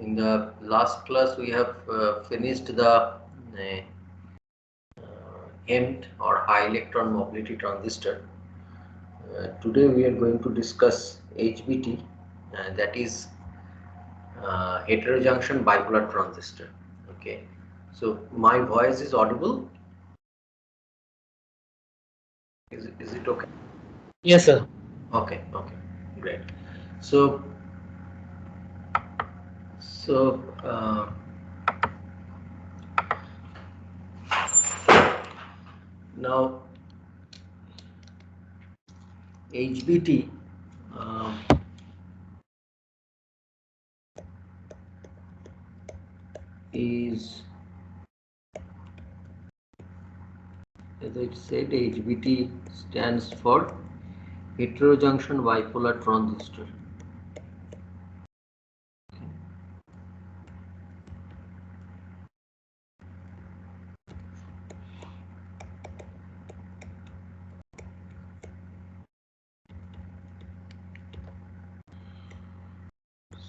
In the last class, we have finished the HEMT or high electron mobility transistor. Today we are going to discuss HBT, that is heterojunction bipolar transistor. Okay, so my voice is audible. Is it okay? Yes, sir. Okay, great. So so now HBT is, as I said, HBT stands for heterojunction bipolar transistor.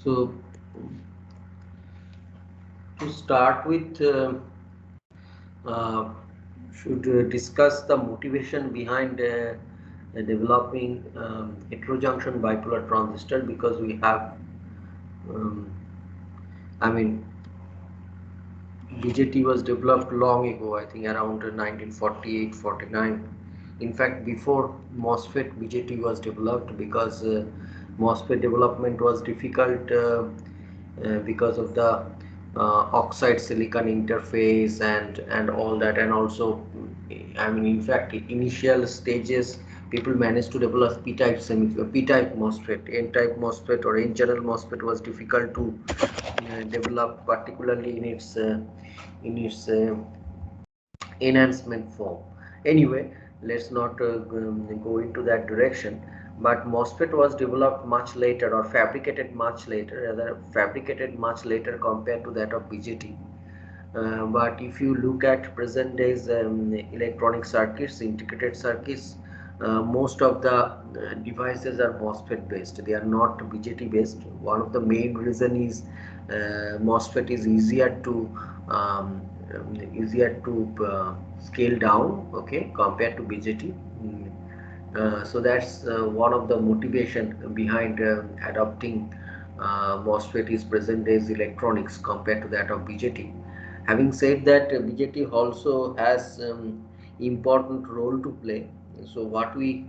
So to start with, uh, should discuss the motivation behind developing heterojunction bipolar transistor, because we have, um, I mean, BJT was developed long ago, I think around 1948-49. In fact, before MOSFET, BJT was developed, because MOSFET development was difficult because of the oxide silicon interface and all that, and also, I mean, in fact, initial stages people managed to develop p-type MOSFET. N-type MOSFET or N-channel MOSFET was difficult to develop, particularly in its enhancement form. Anyway, let's not go into that direction. But MOSFET was developed much later, or fabricated much later, rather fabricated much later compared to that of BJT. But if you look at present days electronic circuits, integrated circuits, most of the devices are MOSFET based. They are not BJT based. One of the main reason is MOSFET is um, easier to scale down, okay, compared to BJT. So that's one of the motivation behind adopting MOSFET is present days electronics compared to that of BJT. Having said that, BJT also has important role to play. So what we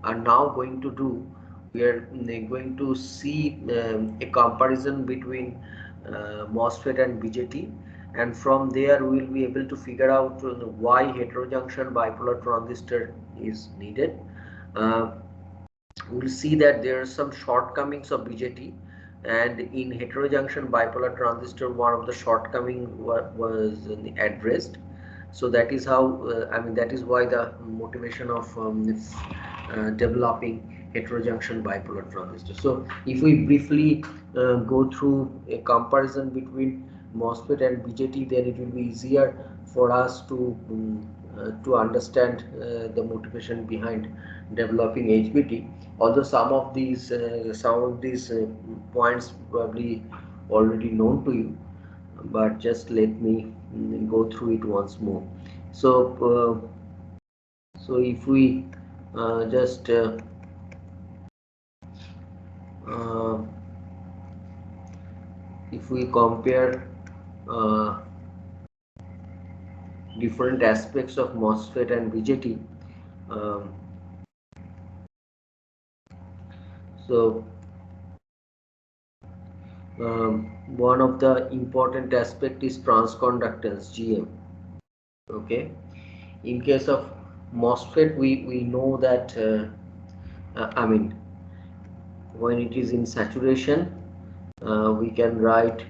are now going to do, we are going to see a comparison between MOSFET and BJT, and from there we will be able to figure out why heterojunction bipolar transistor is needed. Uh, we'll see that there are some shortcomings of BJT, and in heterojunction bipolar transistor one of the shortcoming was addressed. So that is how, I mean, that is why the motivation of developing heterojunction bipolar transistor. So if we briefly go through a comparison between MOSFET and BJT, then it will be easier for us to understand the motivation behind developing HBT. Although some of these points probably already known to you, but just let me go through it once more. So so if we just uh, if we compare uh, different aspects of MOSFET and BJT, um, so one of the important aspect is transconductance, GM. Okay, in case of MOSFET, we know that I mean, when it is in saturation, we can write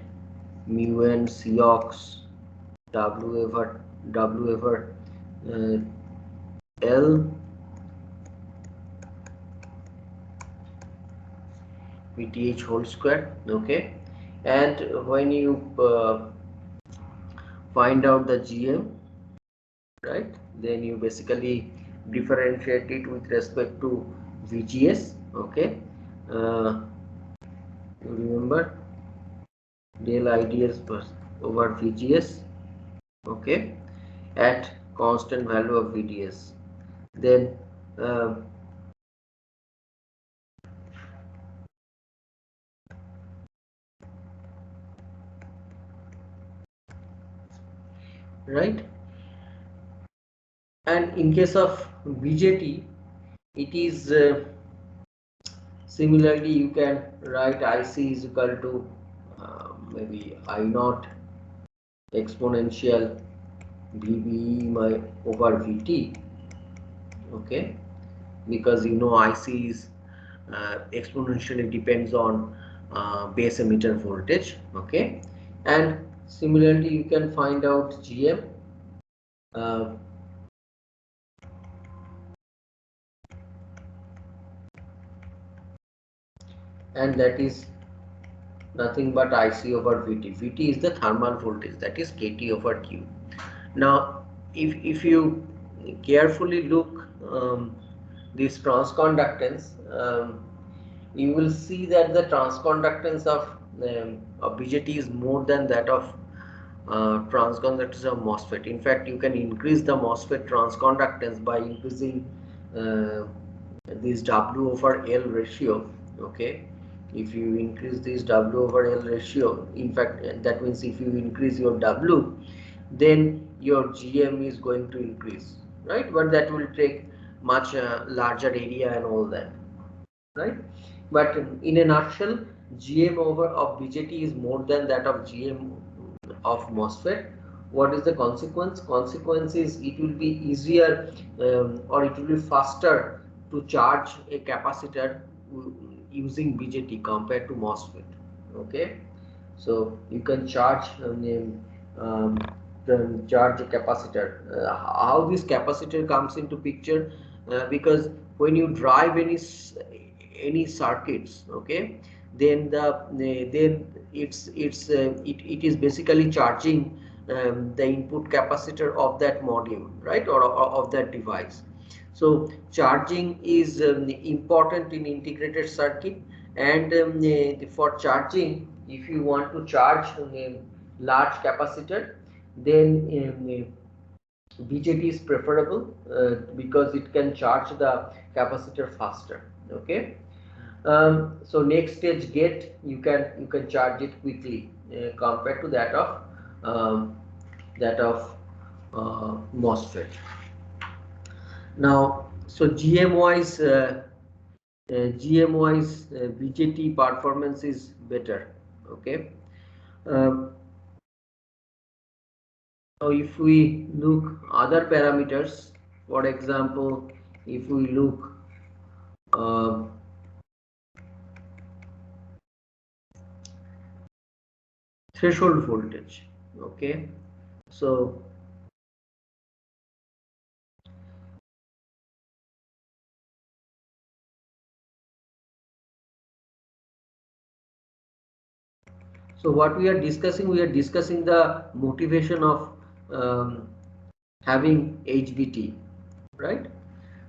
mu n Cox W over uh, L VTH whole square. Okay, and when you find out the GM, right, then you basically differentiate it with respect to VGS. Okay, you remember del IDS over VGS, okay, at constant value of VDS. Then right, and in case of BJT, it is similarly you can write IC is equal to maybe I naught exponential VB my over VT, okay, because you know IC is exponentially depends on base emitter voltage, okay, and similarly you can find out GM, uh, and that is nothing but IC over VT. VT is the thermal voltage, that is KT over Q. Now if you carefully look this transconductance, you will see that the transconductance of BJT is more than that of transconductance of MOSFET. In fact, you can increase the MOSFET transconductance by increasing uh, this W over L ratio. Okay, if you increase this W over L ratio, in fact, that means if you increase your W, then your GM is going to increase, right? But that will take much larger area and all that, right? But in a nutshell, GM over of BJT is more than that of GM of MOSFET. What is the consequence? Consequence is it will be easier or it will be faster to charge a capacitor using BJT compared to MOSFET. Okay, so you can charge um, charge a capacitor. How this capacitor comes into picture? Because when you drive any circuits, okay, then it is basically charging the input capacitor of that module, right, or of that device. So charging is important in integrated circuit, and for charging, if you want to charge large capacitor, then BJT is preferable because it can charge the capacitor faster. Okay. So next stage gate, you can charge it quickly compared to that of MOSFET. Now, so GM wise BJT performance is better. Okay. Um, Now, if we look other parameters, for example, if we look uh, threshold voltage, okay, so what we are discussing the motivation of um, having HVT, right?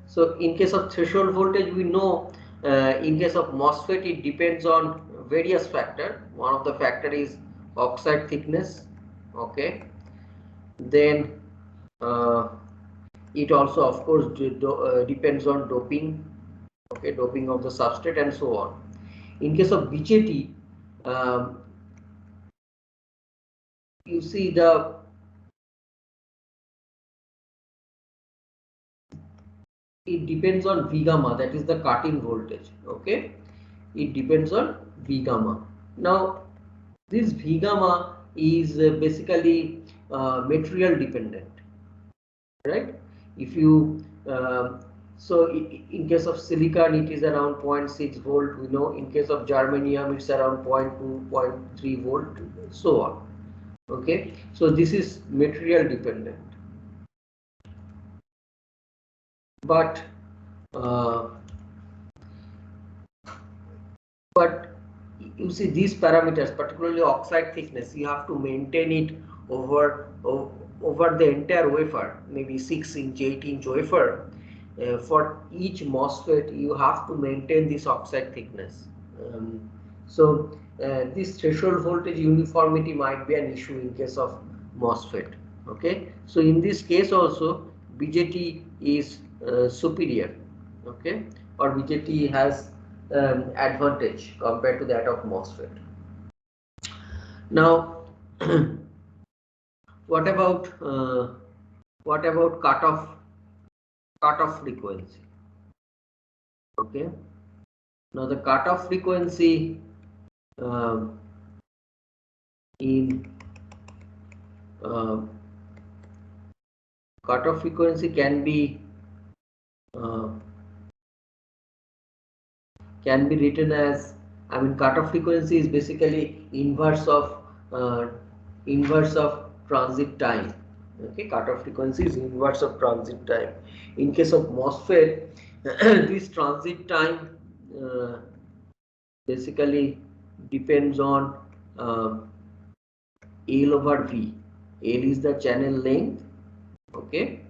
So in case of threshold voltage, we know in case of MOSFET, it depends on various factors. One of the factor is oxide thickness, okay. Then uh, it also, of course, depends on doping, okay, doping of the substrate and so on. In case of BJT, um, you see it depends on V gamma, that is the cutting voltage, okay. It depends on V gamma. Now this V gamma is basically material dependent, right? If you so in case of silicon, it is around 0.6 volt, we know. In case of germanium, it's around 0.2 0.3 volt, so on. Okay, so this is material dependent, but uh, but you see these parameters, particularly oxide thickness, you have to maintain it over the entire wafer, maybe 6-inch 8-inch wafer. For each MOSFET, you have to maintain this oxide thickness. So this threshold voltage uniformity might be an issue in case of MOSFET. Okay, so in this case also BJT is superior. Okay, or BJT has advantage compared to that of MOSFET. Now, what about cutoff frequency? Okay, now the cutoff frequency in uh, cutoff frequency uh, can be written as, I mean, cutoff frequency is basically uh, inverse of transit time. Okay, cutoff frequency is inverse of transit time. In case of MOSFET, this transit time uh, basically depends on L over V. L is the channel length, okay,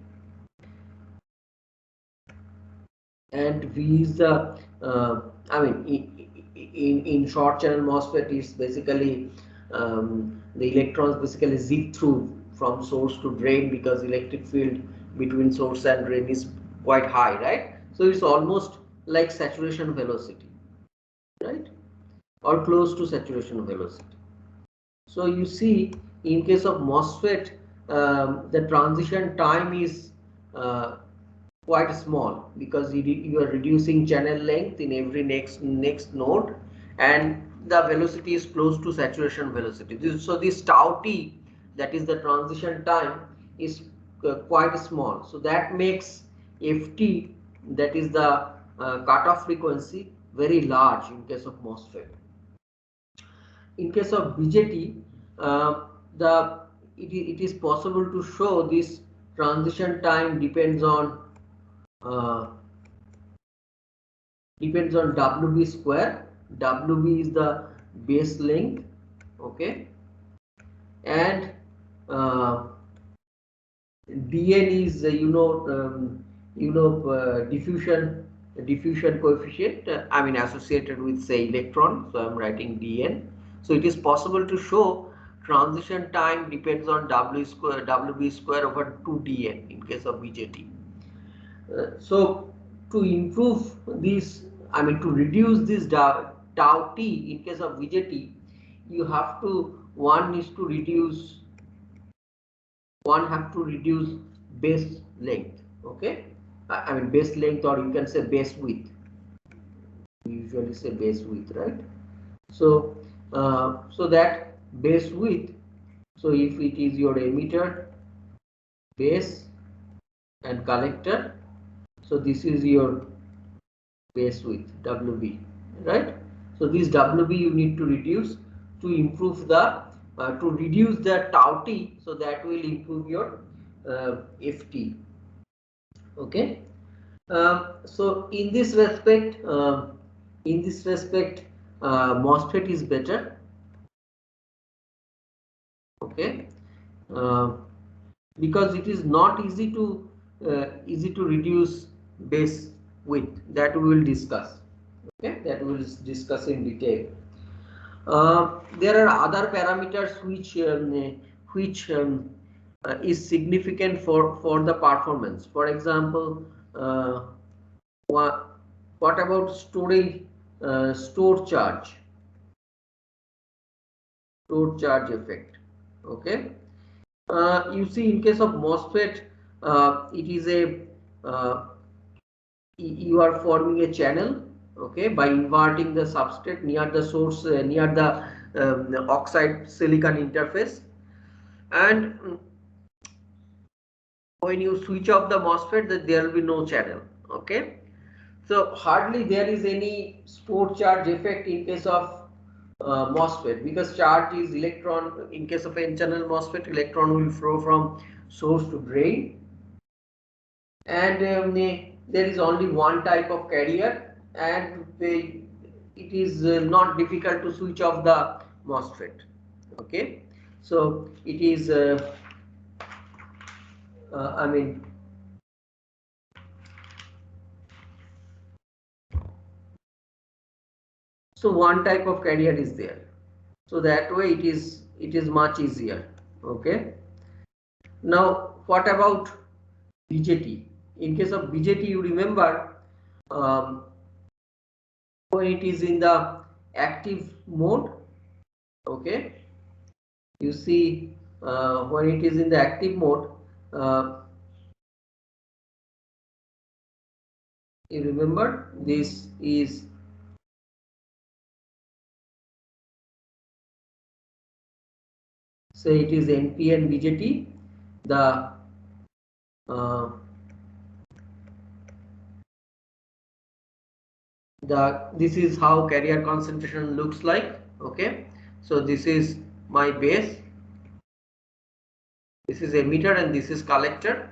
and V is the I mean, in short channel MOSFET is basically the electrons basically zip through from source to drain, because electric field between source and drain is quite high, right? So it's almost like saturation velocity, right, or close to saturation velocity. So you see, in case of MOSFET, the transition time is quite small, because you are reducing channel length in every next node, and the velocity is close to saturation velocity. So this tau t, that is the transition time, is quite small. So that makes ft, that is the cutoff frequency, very large in case of MOSFET. In case of BJT, uh, it is possible to show this transition time uh, depends on WB square. WB is the base length, okay, and uh, Dn is diffusion coefficient, I mean, associated with, say, electron. So I'm writing Dn. So it is possible to show transition time depends on WB square over 2Dn in case of BJT. So to improve this, I mean, to reduce this tau t in case of BJT, you have to one have to reduce base length. Okay, I mean base length, or you can say base width. We usually say base width, right? So so that base width, so if it is your emitter, base, and collector, so this is your base width, WB, right? So this WB you need to reduce to improve the to reduce the tau t, so that will improve your FT. Okay, so in this respect, MOSFET is better. Okay, uh, because it is not easy to reduce base width, that we will discuss. Okay, that we will discuss in detail. There are other parameters which is significant for the performance. For example, what about store charge effect? Okay, you see, in case of MOSFET, it is uh, you are forming a channel, okay, by inverting the substrate near the source, near the oxide silicon interface, and when you switch off the MOSFET, that there will be no channel. Okay, so hardly there is any stored charge effect in case of MOSFET, because charge is electron. In case of n channel MOSFET, electron will flow from source to drain, and there is only one type of carrier, and it is not difficult to switch off the MOSFET. Okay, so it is I mean, so one type of carrier is there. So that way it is much easier. Okay. Now what about BJT? In case of BJT, you remember um, when it is in the active mode. Okay, you see when it is in the active mode, uh, you remember this is, say it is NP and BJT. The uh, this is how carrier concentration looks like. Okay, so this is my base, this is emitter, and this is collector.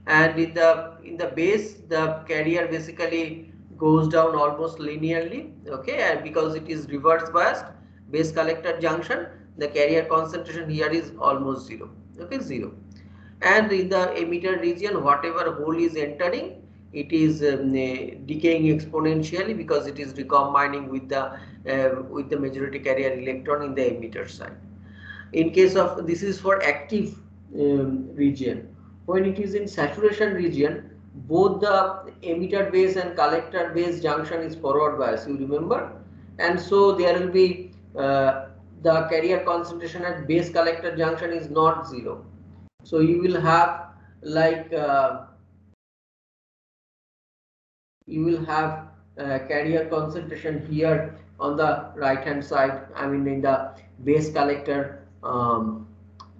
And in the base, the carrier basically goes down almost linearly. Okay, and because it is reverse biased base collector junction, the carrier concentration here is almost zero. Okay, zero. And in the emitter region, whatever hole is entering, it is decaying exponentially because it is recombining with the majority carrier electron in the emitter side. In case of, this is for active region. When it is in saturation region, both the emitter base and collector base junction is forward bias, you remember, and so there will be the carrier concentration at base collector junction is not zero. So you will have like you will have carrier concentration here on the right hand side, I mean in the base collector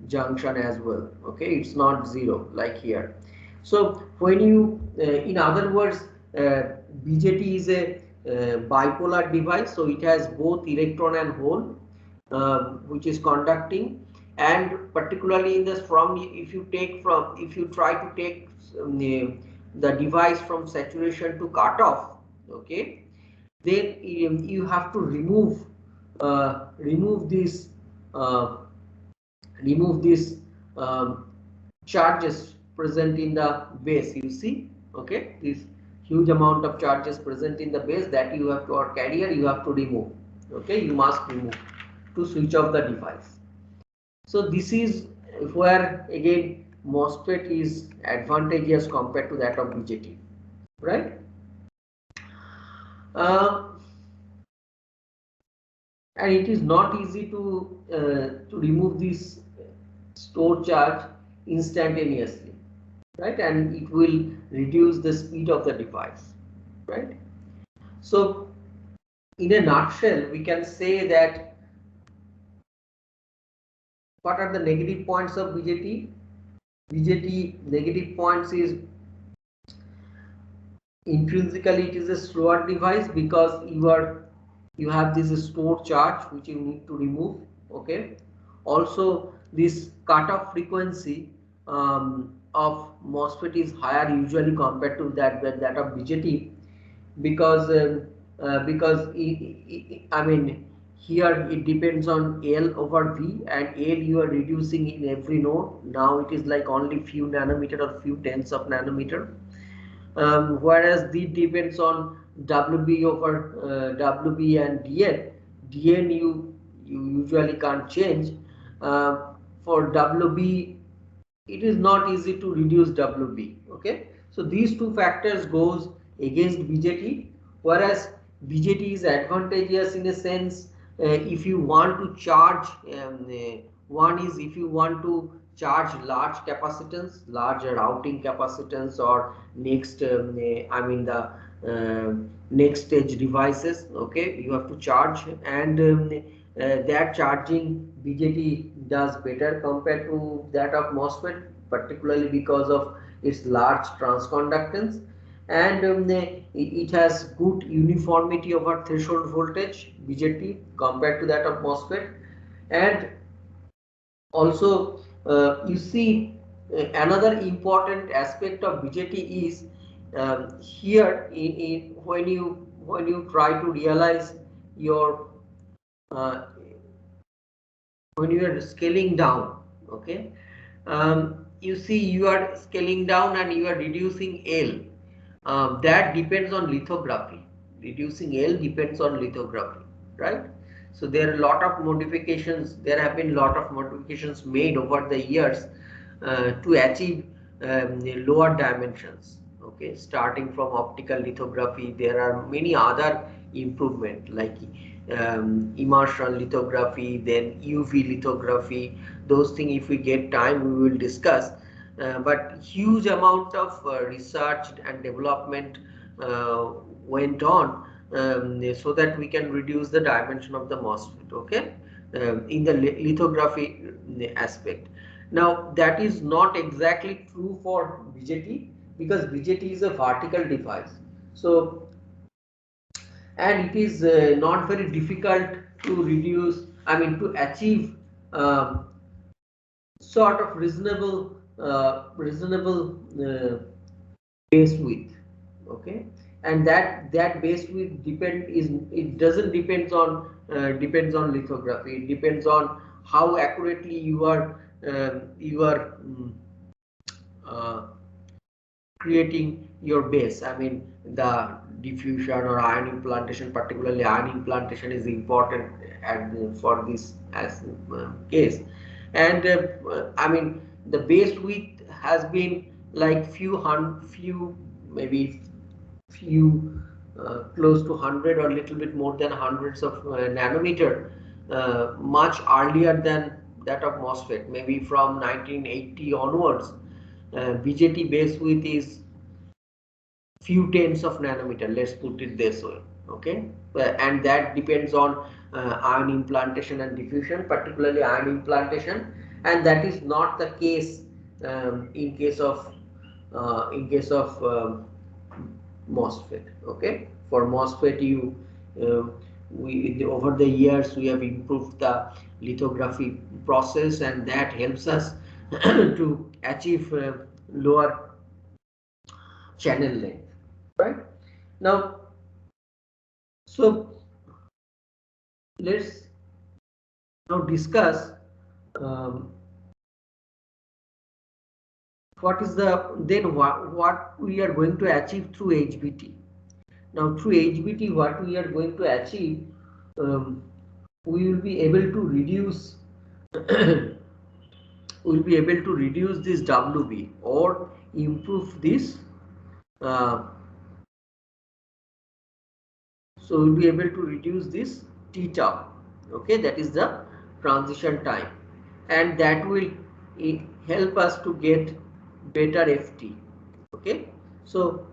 junction as well. Okay, it's not zero like here. So when you in other words, BJT is a bipolar device, so it has both electron and hole which is conducting. And particularly in this, from if you take from, if you try to take the device from saturation to cutoff, okay, then you have to remove this uh, remove these charges present in the base, you see. Okay, this huge amount of charges present in the base, that you have to, or carrier, you have to remove. Okay, you must remove to switch off the device. So this is where again MOSFET is advantageous compared to that of BJT, right? uh, and it is not easy to remove this stored charge instantaneously, right? And it will reduce the speed of the device, right? So in a nutshell, we can say that what are the negative points of BJT? BJT negative points is, intrinsically it is a slower device because you have this stored charge which you need to remove. Okay, also this cutoff frequency of MOSFET is higher usually compared to that of BJT, because I mean here it depends on L over V, and L you are reducing in every node. Now it is like only few nanometer or few tenths of nanometer, whereas the depends on WB over WB and DN. DN you usually can't change. For WB, it is not easy to reduce WB. Okay, so these two factors goes against BJT, whereas BJT is advantageous in a sense if you want to charge. One is if you want to charge large capacitance, large routing capacitance, or next I mean the next stage devices. Okay, you have to charge, and that charging BJT does better compared to that of MOSFET, particularly because of its large transconductance, and it has good uniformity over threshold voltage BJT compared to that of MOSFET. And also you see another important aspect of BJT is here when you try to realize your uh, when you are scaling down. Okay, you see you are scaling down and you are reducing L. That depends on lithography. Reducing L depends on lithography, right? So there are a lot of modifications. There have been a lot of modifications made over the years to achieve lower dimensions. Okay, starting from optical lithography, there are many other improvement like immersion lithography, then UV lithography. Those things, if we get time, we will discuss. But huge amount of research and development uh, went on so that we can reduce the dimension of the MOSFET, okay, in the lithography aspect. Now that is not exactly true for BJT, because BJT is a vertical device. So, and it is not very difficult to reduce, I mean to achieve um, sort of reasonable base width, okay, and that base width it doesn't depends on lithography. It depends on how accurately you are uh, creating your base. I mean the diffusion or ion implantation, particularly ion implantation, is important for this as case. And I mean the base width has been like few maybe few close to 100 or little bit more than hundreds of nanometer, much earlier than that of MOSFET, maybe from 1980 onwards. BJT base width is few tens of nanometer, let's put it this way, okay. And that depends on ion implantation and diffusion, particularly ion implantation, and that is not the case in case of MOSFET, okay. For MOSFET, over the years we have improved the lithography process, and that helps us to achieve lower channel length, right? Now, so let's now discuss um, what is what we are going to achieve through HBT. Now, through HBT, what we are going to achieve, um, we will be able to reduce we will be able to reduce this WB or improve this. Uh, so we'll be able to reduce this T tau, okay, that is the transition time, and that will help us to get better FT, okay. So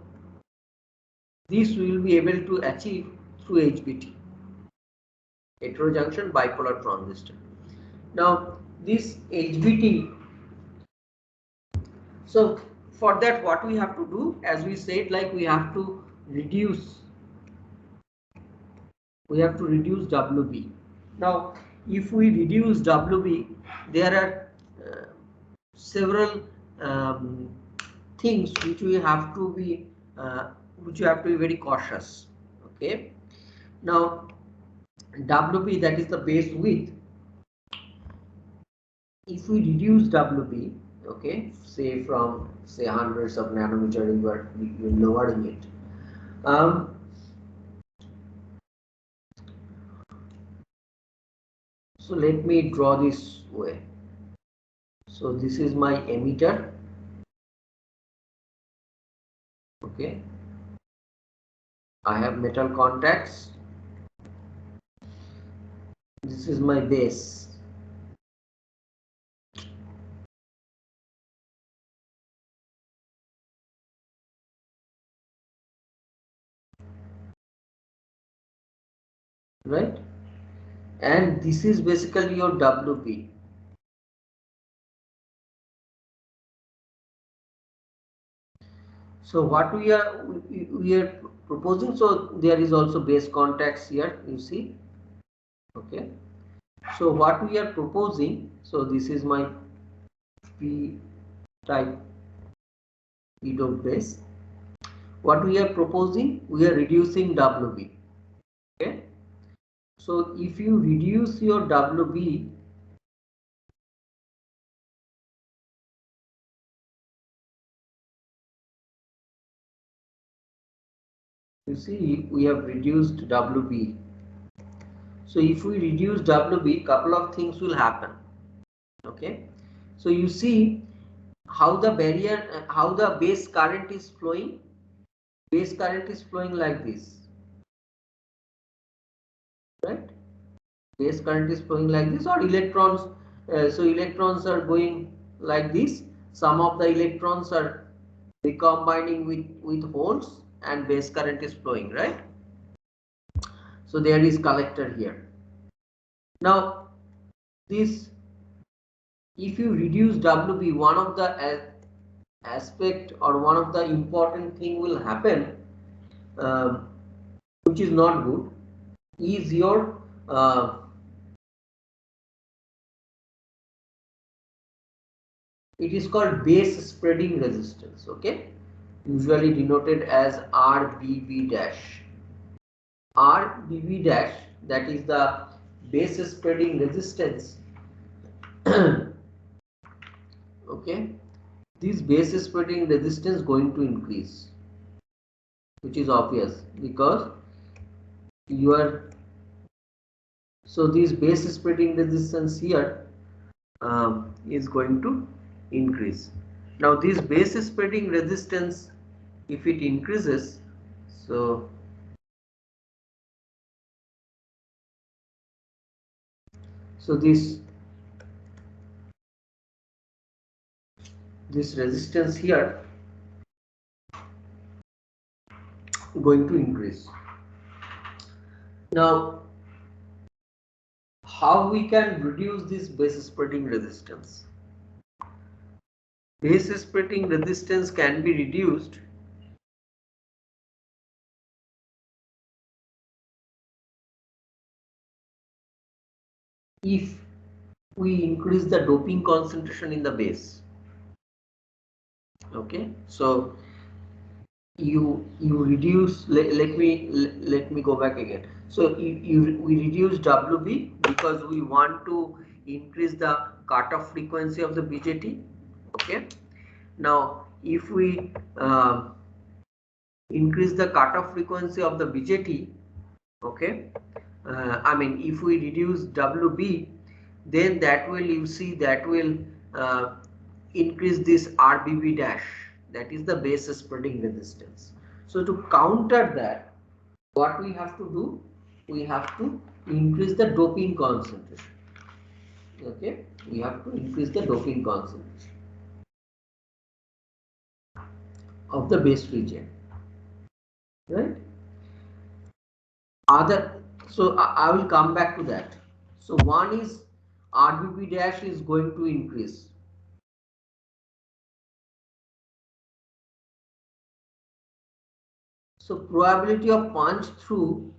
this we will be able to achieve through HBT, heterojunction bipolar transistor. Now this HBT, so for that what we have to do, as we said, like reduce we have to reduce WB. Now if we reduce WB, there are several um, things which we have to be very cautious, okay. Now WB, that is the base width, if we reduce WB, okay, say from say hundreds of nanometer, you are lowering it. So let me draw this way. So this is my emitter, okay. I have metal contacts. This is my base. Right, and this is basically your WB. So what we are proposing, so there is also base contacts here, you see, okay. So what we are proposing, so this is my P type p doped base. What we are proposing, we are reducing WB, okay. So if you reduce your WB, you see we have reduced WB. So if we reduce WB, couple of things will happen. Okay, so you see how the barrier, how the base current is flowing. Base current is flowing like this, right? Base current is flowing like this, or electrons. So electrons are going like this. Some of the electrons are recombining with holes, and base current is flowing, right? So there is collector here. Now this, if you reduce WB, one of the aspect or one of the important thing will happen, which is not good, is your it is called base spreading resistance. Okay, usually denoted as RBB dash. RBB dash, that is the base spreading resistance. Okay, this base spreading resistance going to increase, which is obvious because you are, so this base spreading resistance here is going to increase. Now this base spreading resistance, if it increases, so this resistance here going to increase. Now how we can reduce this base spreading resistance? Base spreading resistance can be reduced if we increase the doping concentration in the base. Okay, so you reduce, let me go back again. So we reduce WB because we want to increase the cutoff frequency of the BJT. Okay, now if we increase the cutoff frequency of the BJT, okay, I mean if we reduce WB, then that will, you see, that will increase this RBB dash, that is the base spreading resistance. So to counter that, what we have to do, we have to increase the doping concentration. Okay, we have to increase the doping concentration of the base region, right? Other, so I will come back to that. So one is RBB dash is going to increase. So probability of punch through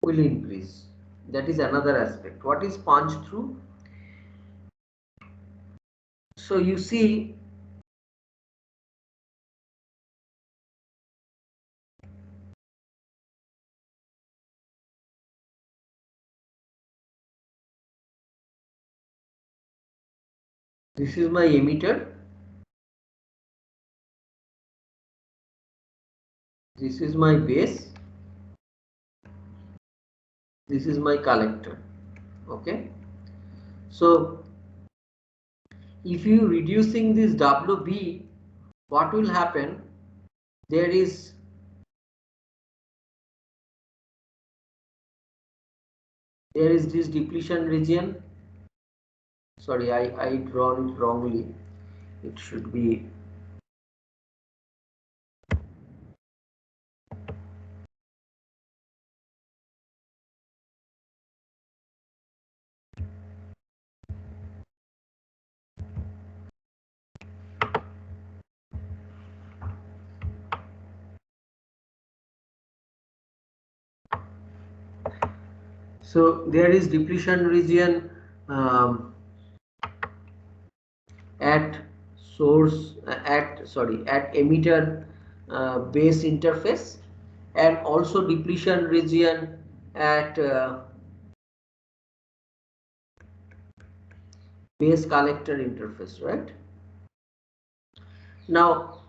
will increase. That is another aspect. What is punch through? So you see, this is my emitter, this is my base, this is my collector. Okay, so if you reducing this WB, what will happen? There is this depletion region. Sorry, I drawn it wrongly. It should be, so there is depletion region at source, at emitter base interface, and also depletion region at base collector interface, right? Now,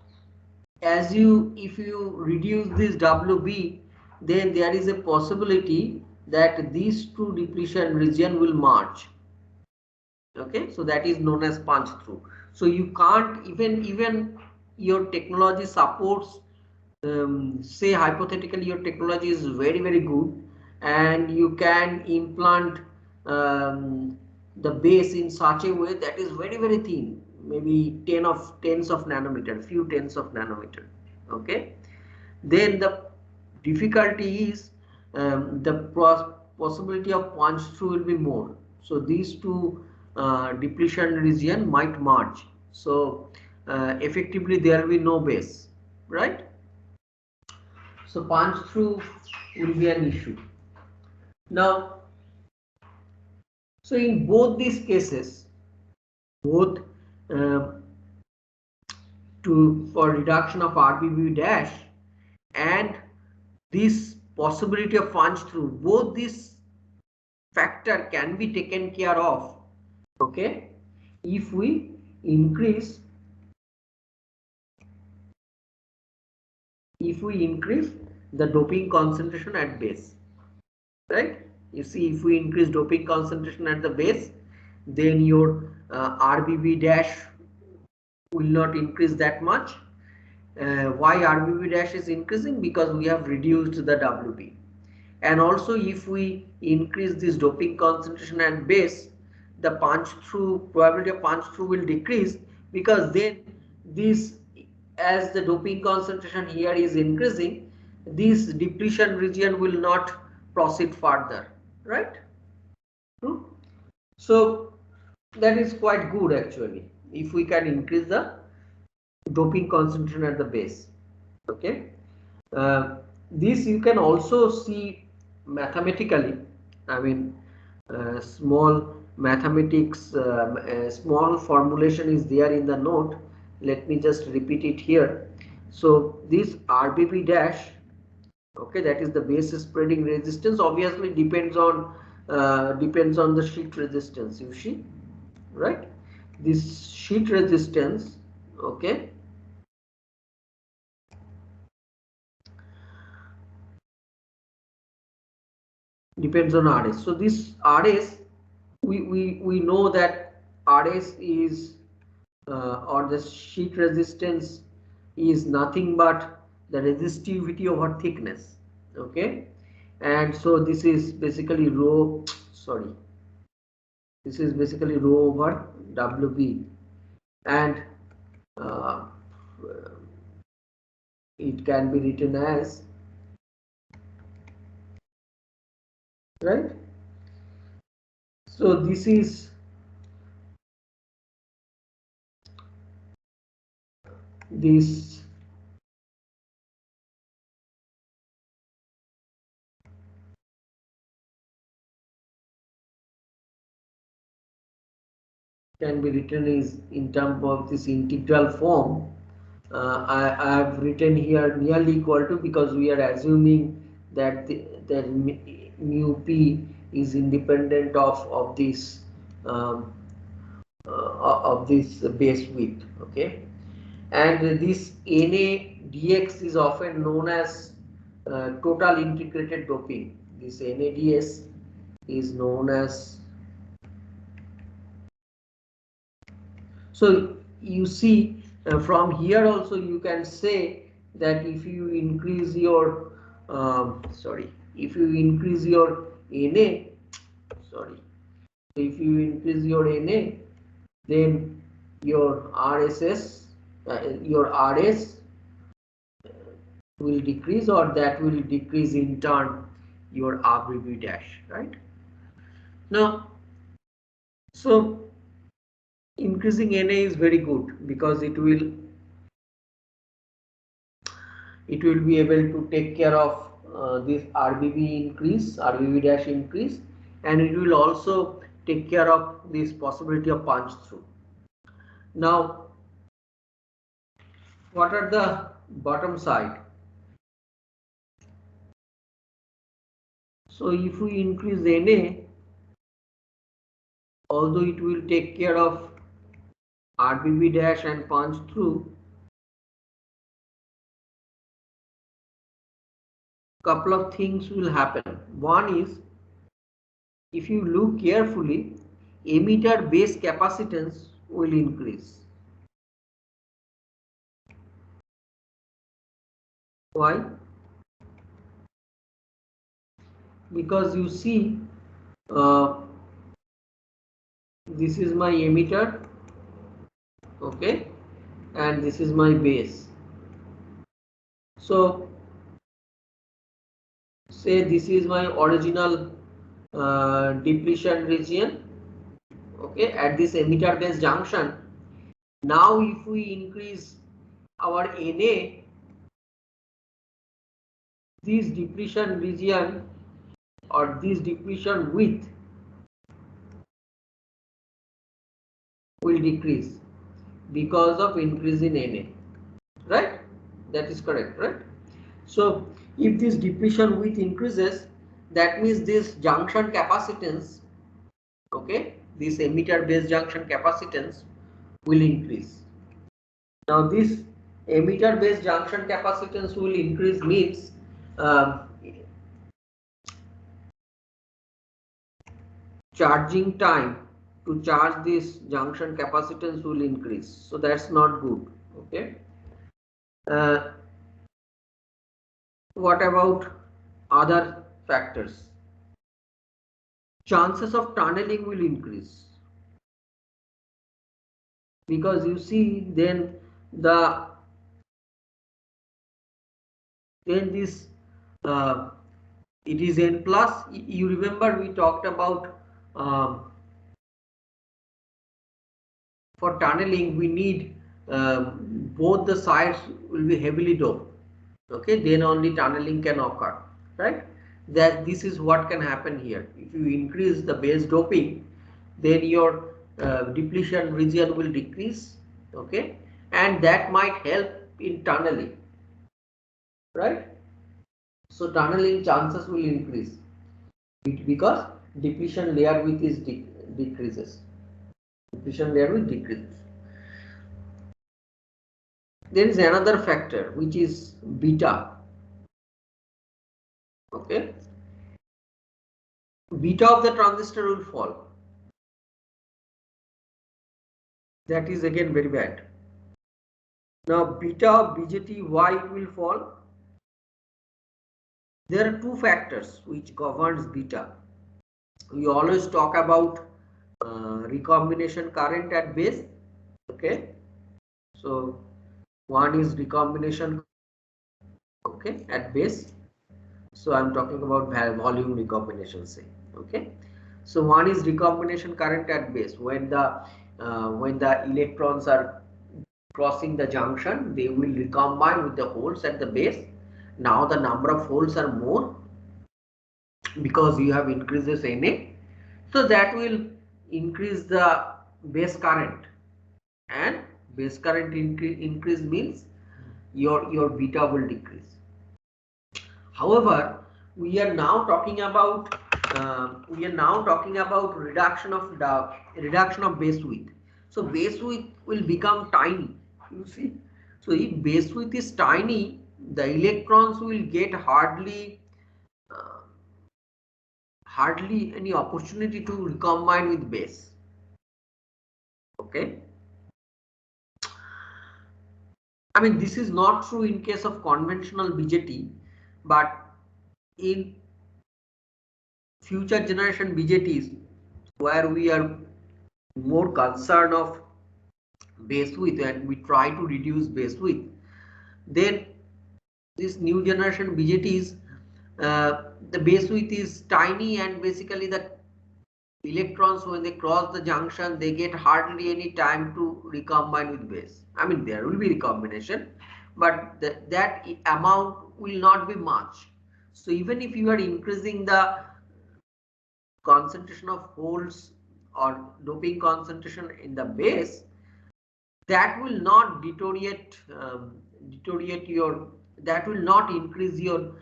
if you reduce this WB, then there is a possibility that these two depletion region will merge. Okay, so that is known as punch through. So you can't even your technology supports, say hypothetically your technology is very good and you can implant the base in such a way that is very thin, maybe tens of nanometer, few tens of nanometer. Okay, then the difficulty is, the possibility of punch through will be more. So these two depletion region might merge. So effectively there will be no base, right? So punch through will be an issue. Now, so in both these cases, both uh, for reduction of RBB dash and this possibility of punch through, both these factor can be taken care of, okay, if we increase the doping concentration at base, right? You see, if we increase doping concentration at the base, then your RBB dash will not increase that much. Why RBB dash is increasing? Because we have reduced the WB. And also if we increase this doping concentration at base, the punch through probability of punch through will decrease, because then this, as the doping concentration here is increasing, this depletion region will not proceed further, right? So that is quite good actually, if we can increase the doping concentration at the base. Okay, this you can also see mathematically. I mean, small mathematics, small formulation is there in the note. Let me just repeat it here. So this RBB dash, okay, that is the base spreading resistance, obviously depends on the sheet resistance, you see, right? This sheet resistance, okay, depends on RS. So this RS, we know that RS is, or the sheet resistance is nothing but the resistivity over thickness. Okay, and so this is basically rho, sorry, this is basically rho over WB, and uh, it can be written as, right? So this can be written is in terms of this integral form. I have written here nearly equal to, because we are assuming that that mu p is independent of this, um, of this base width. Okay, and this Na dx is often known as total integrated doping. This NADS is known as, so you see, from here also you can say that if you increase your, sorry, if you increase your Na, sorry, if you increase your Na, then your RSS, your RS will decrease, or that will decrease in turn your RBB dash, right? Now, so increasing Na is very good, because it will be able to take care of this RBB dash increase, and it will also take care of this possibility of punch through. Now, what are the bottom side? So if we increase Na, although it will take care of RBB dash and punch through, couple of things will happen. One is, if you look carefully, emitter base capacitance will increase. Why? Because you see, uh, this is my emitter, okay, and this is my base. So say this is my original depletion region, okay, at this emitter base junction. Now if we increase our Na, this depletion region or this depletion width will decrease because of increase in Na, right? That is correct, right? So if this depletion width increases, that means this junction capacitance, okay, this emitter base junction capacitance will increase. Now this emitter base junction capacitance will increase means charging time to charge this junction capacitance will increase. So that's not good, okay. Uh, what about other factors? Chances of tunneling will increase, because you see the then this uh, it is n plus. You remember we talked about for tunneling we need both the sides will be heavily doped, okay, then only tunneling can occur, right? That this is what can happen here. If you increase the base doping, then your depletion region will decrease, okay, and that might help in tunneling, right? So tunneling chances will increase because depletion layer width is decreases. Depletion layer width decreases. There is another factor which is beta. Okay, beta of the transistor will fall. That is again very bad. Now beta of BJT, why it will fall? There are two factors which governs beta. We always talk about recombination current at base. Okay, so one is recombination, okay, at base. So I'm talking about volume recombination, say, okay. So one is recombination current at base. When the electrons are crossing the junction, they will recombine with the holes at the base. Now the number of holes are more because you have increases Na, so that will increase the base current, and base current increase means your beta will decrease. However, we are now talking about reduction of base width. So base width will become tiny. You see, so if base width is tiny, the electrons will get uh, hardly any opportunity to recombine with base. Okay, I mean this is not true in case of conventional BJT, but in future generation BJTs, where we are more concerned of base width and we try to reduce base width, then this new generation BJTs, the base width is tiny, and basically the electrons, when they cross the junction, they get hardly any time to recombine with base. I mean there will be recombination, but that amount will not be much. So even if you are increasing the concentration of holes or doping concentration in the base, that will not deteriorate your, that will not increase your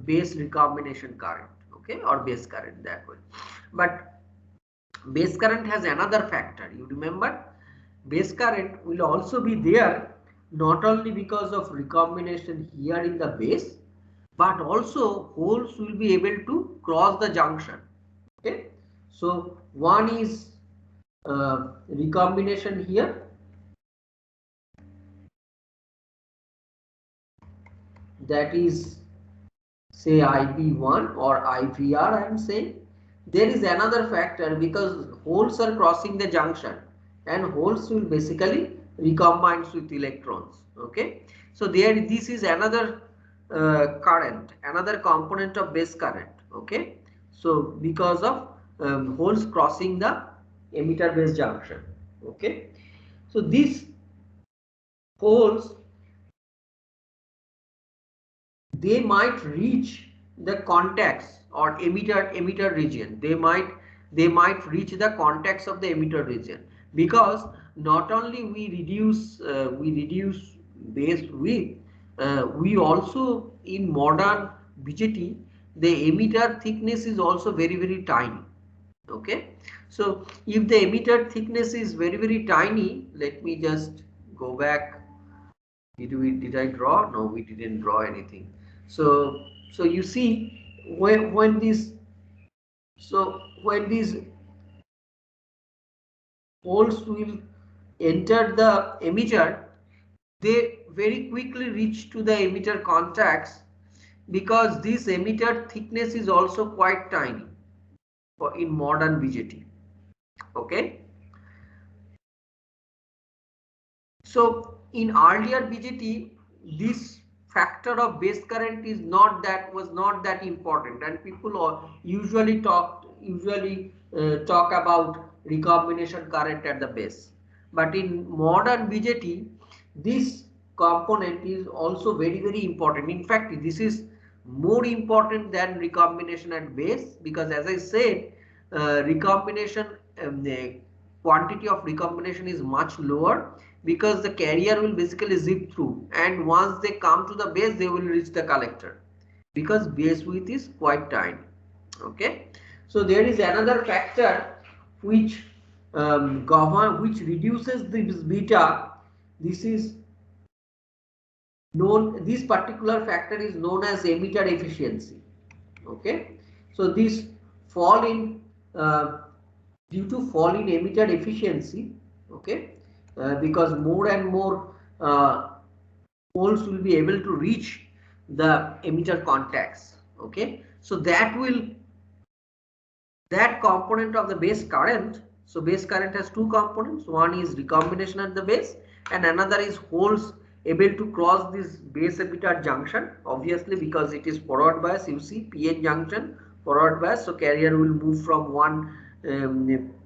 base recombination current, okay, or base current that way. But Base current has another factor. You remember, base current will also be there not only because of recombination here in the base, but also holes will be able to cross the junction. Okay, so one is recombination here, that is say IB1 or IVR. I am saying there is another factor because holes are crossing the junction and holes will basically recombine with electrons. Okay, so there this is another current, another component of base current. Okay, so because of holes crossing the emitter base junction. Okay, so these holes, they might reach the contacts or emitter region. They might reach the contacts of the emitter region, because not only we reduce base width, we also in modern BJT the emitter thickness is also very tiny. Okay, so if the emitter thickness is very tiny, let me just go back. Did I draw? No, we didn't draw anything. So you see, when these holes will enter the emitter, they very quickly reach to the emitter contacts, because this emitter thickness is also quite tiny for in modern BJT. Okay. So in earlier BJT, this factor of base current was not that important, and people usually talk about recombination current at the base. But in modern BJT, this component is also very important. In fact, this is more important than recombination at base, because as I said, recombination the quantity of recombination is much lower, because the carrier will basically zip through, and once they come to the base they will reach the collector, because base width is quite tiny. Okay, so there is another factor which which reduces this beta. This particular factor is known as emitter efficiency. Okay, so this fall in uh, due to fall in emitter efficiency. Okay, because more and more holes will be able to reach the emitter contacts. Okay, so that component of the base current. So base current has two components. One is recombination at the base, and another is holes able to cross this base emitter junction. Obviously, because it is forward bias, you see PN junction, forward bias. So carrier will move from one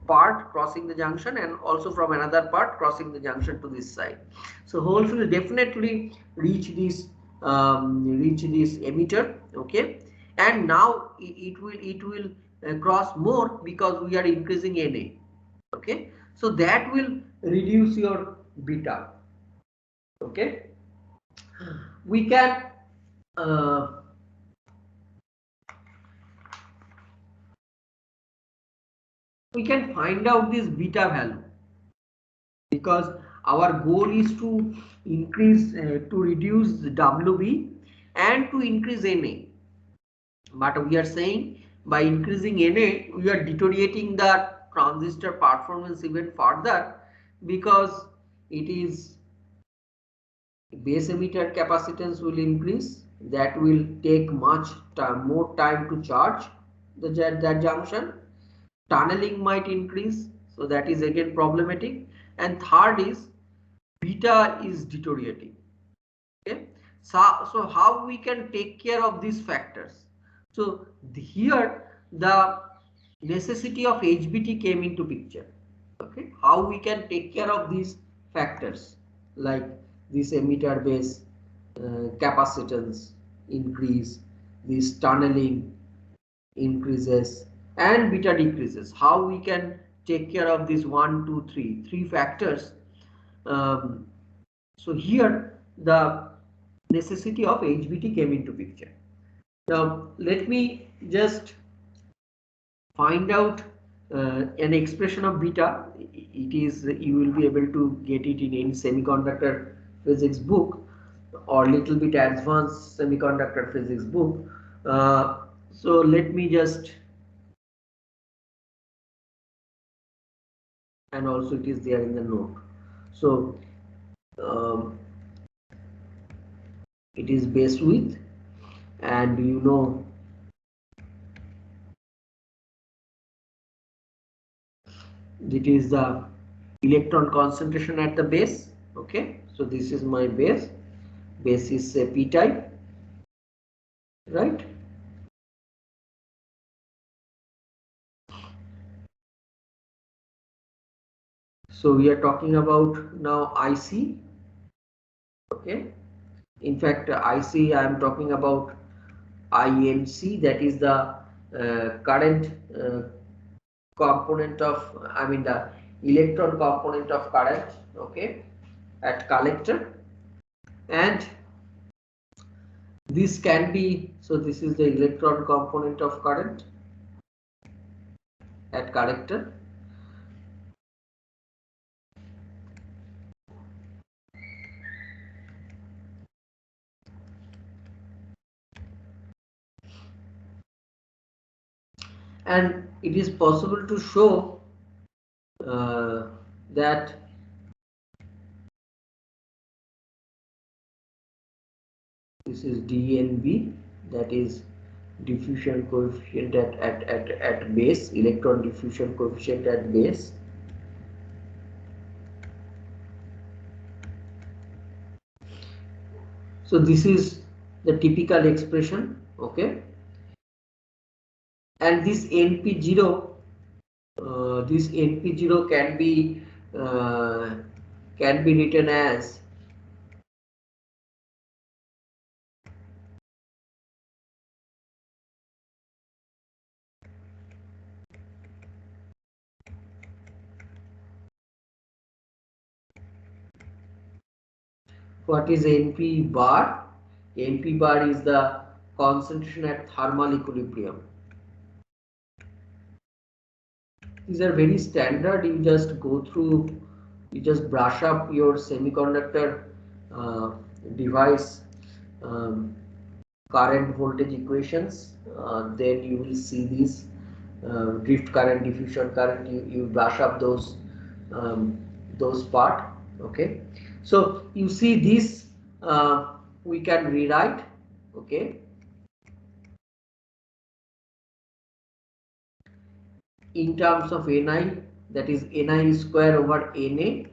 part crossing the junction, and also from another part crossing the junction to this side. So holes will definitely reach this emitter. Okay, and now it will cross more, because we are increasing Na. Okay, so that will reduce your beta. Okay, we can uh, find out this beta value, because our goal is to reduce the WB and to increase Na. But we are saying by increasing Na, we are deteriorating the transistor performance even further, because it is base emitter capacitance will increase. That will take much more time to charge that junction. Tunneling might increase, so that is again problematic. And third is beta is deteriorating. Okay, so how we can take care of these factors? So here the necessity of HBT came into picture. Okay, how we can take care of these factors, like this emitter base capacitance increase, this tunneling increases, and beta decreases. How we can take care of these three factors? um, so here the necessity of HBT came into picture. Now let me just find out an expression of beta, it is, you will be able to get it in any semiconductor physics book or little bit advanced semiconductor physics book. So let me just, and also it is there in the note. So um, it is base width, and you know it is the electron concentration at the base. Okay, so this is my base. Base is a p type, right? So we are talking about now IC. Okay, in fact IC I am talking about INC, that is the current component of, I mean the electron component of current, okay, at collector. And this can be, so this is the electron component of current at collector, and it is possible to show that this is DNB, that is diffusion coefficient at base, electron diffusion coefficient at base. So this is the typical expression, okay, and this NP0, this NP0 can be written as what is NP bar? NP bar is the concentration at thermal equilibrium. These are very standard. You just go through, you just brush up your semiconductor uh, device current voltage equations, then you will see these drift current, diffusion current. You brush up those part. Okay, so you see this, we can rewrite, okay, in terms of Ni, that is Ni square over Na.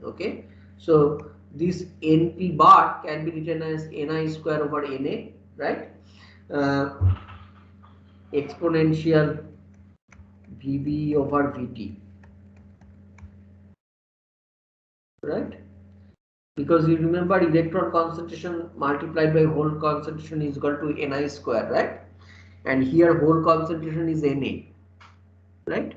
Okay, so this Np bar can be written as Ni square over Na, right? uh, Exponential Vb over Vt, right? Because you remember electron concentration multiplied by hole concentration is equal to Ni square, right? And here hole concentration is Na, right?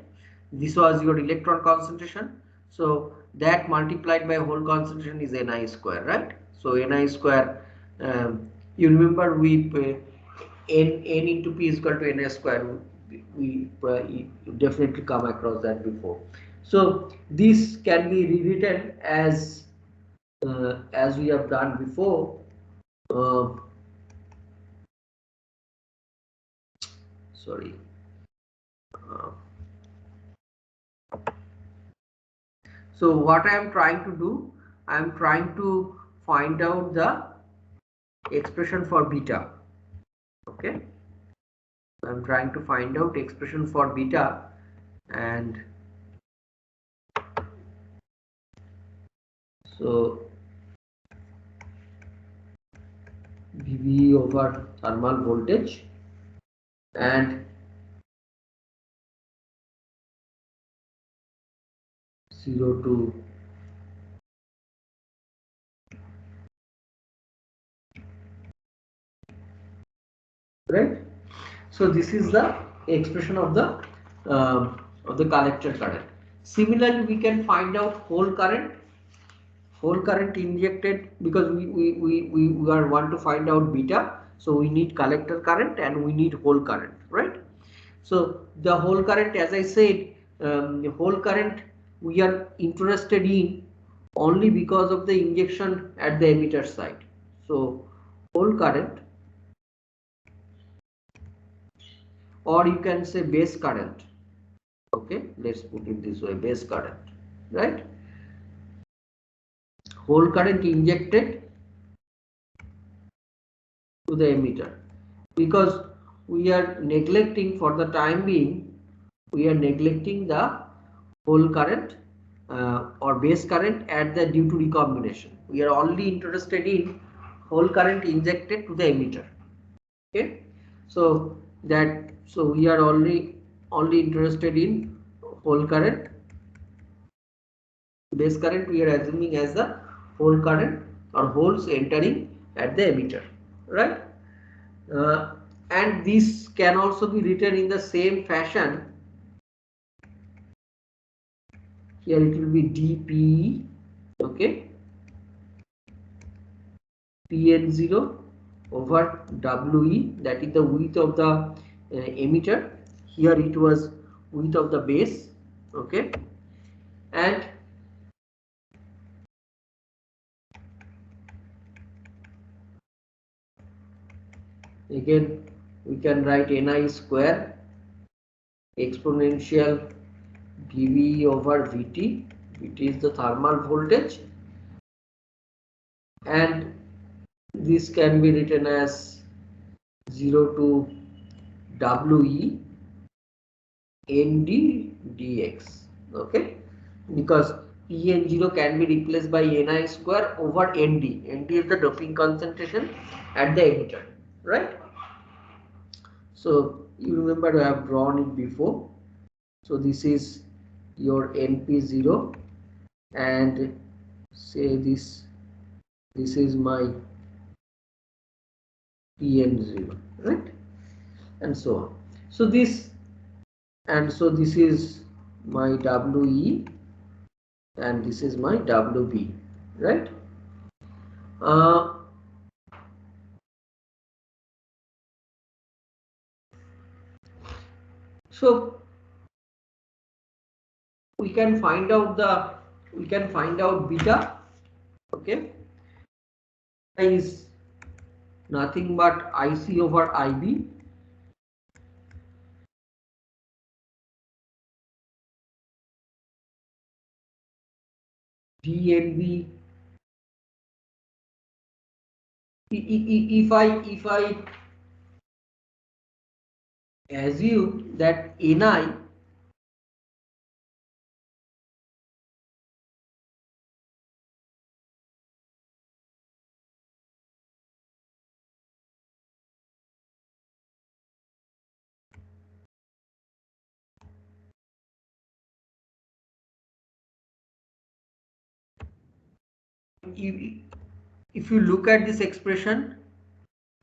This was your electron concentration, so that multiplied by hole concentration is Ni square, right? So Ni square, you remember we n into p is equal to Ni square. We definitely come across that before. So this can be rewritten as we have done before. uh, Sorry, uh, so what I am trying to do, I am trying to find out the expression for beta. Okay, I am trying to find out expression for beta, and so Vb over thermal voltage and 0 to right. So this is the expression of the collector current. Similarly, we can find out whole current injected, because we are want to find out beta, so we need collector current and we need whole current, right? So the whole current, as I said, Hole current we are interested in only because of the injection at the emitter side. So hole current, or you can say base current. Okay, let's put it this way, base current, right? Hole current injected to the emitter, because we are neglecting, for the time being we are neglecting the hole current or base current at the due to recombination. We are only interested in hole current injected to the emitter. Okay, so we are only interested in hole current. Base current we are assuming as the hole current or holes entering at the emitter, right? uh, and this can also be written in the same fashion. Here it will be dpe, okay, pn0 over we, that is the width of the emitter. Here it was width of the base, okay, and again we can write ni square exponential Vv over Vt. Vt is the thermal voltage, and this can be written as 0 to We Nd dx. Okay, because Pn0 can be replaced by Ni square over Nd. Nd is the doping concentration at the emitter, right? So you remember I have drawn it before. So this is your Np0, and say this is my Pn0, right, and so on. So this is my We, and this is my Wb, right? Uh, so we can find out beta, okay, is nothing but Ic over Ib, dNb. If I assume that Ni if you look at this expression,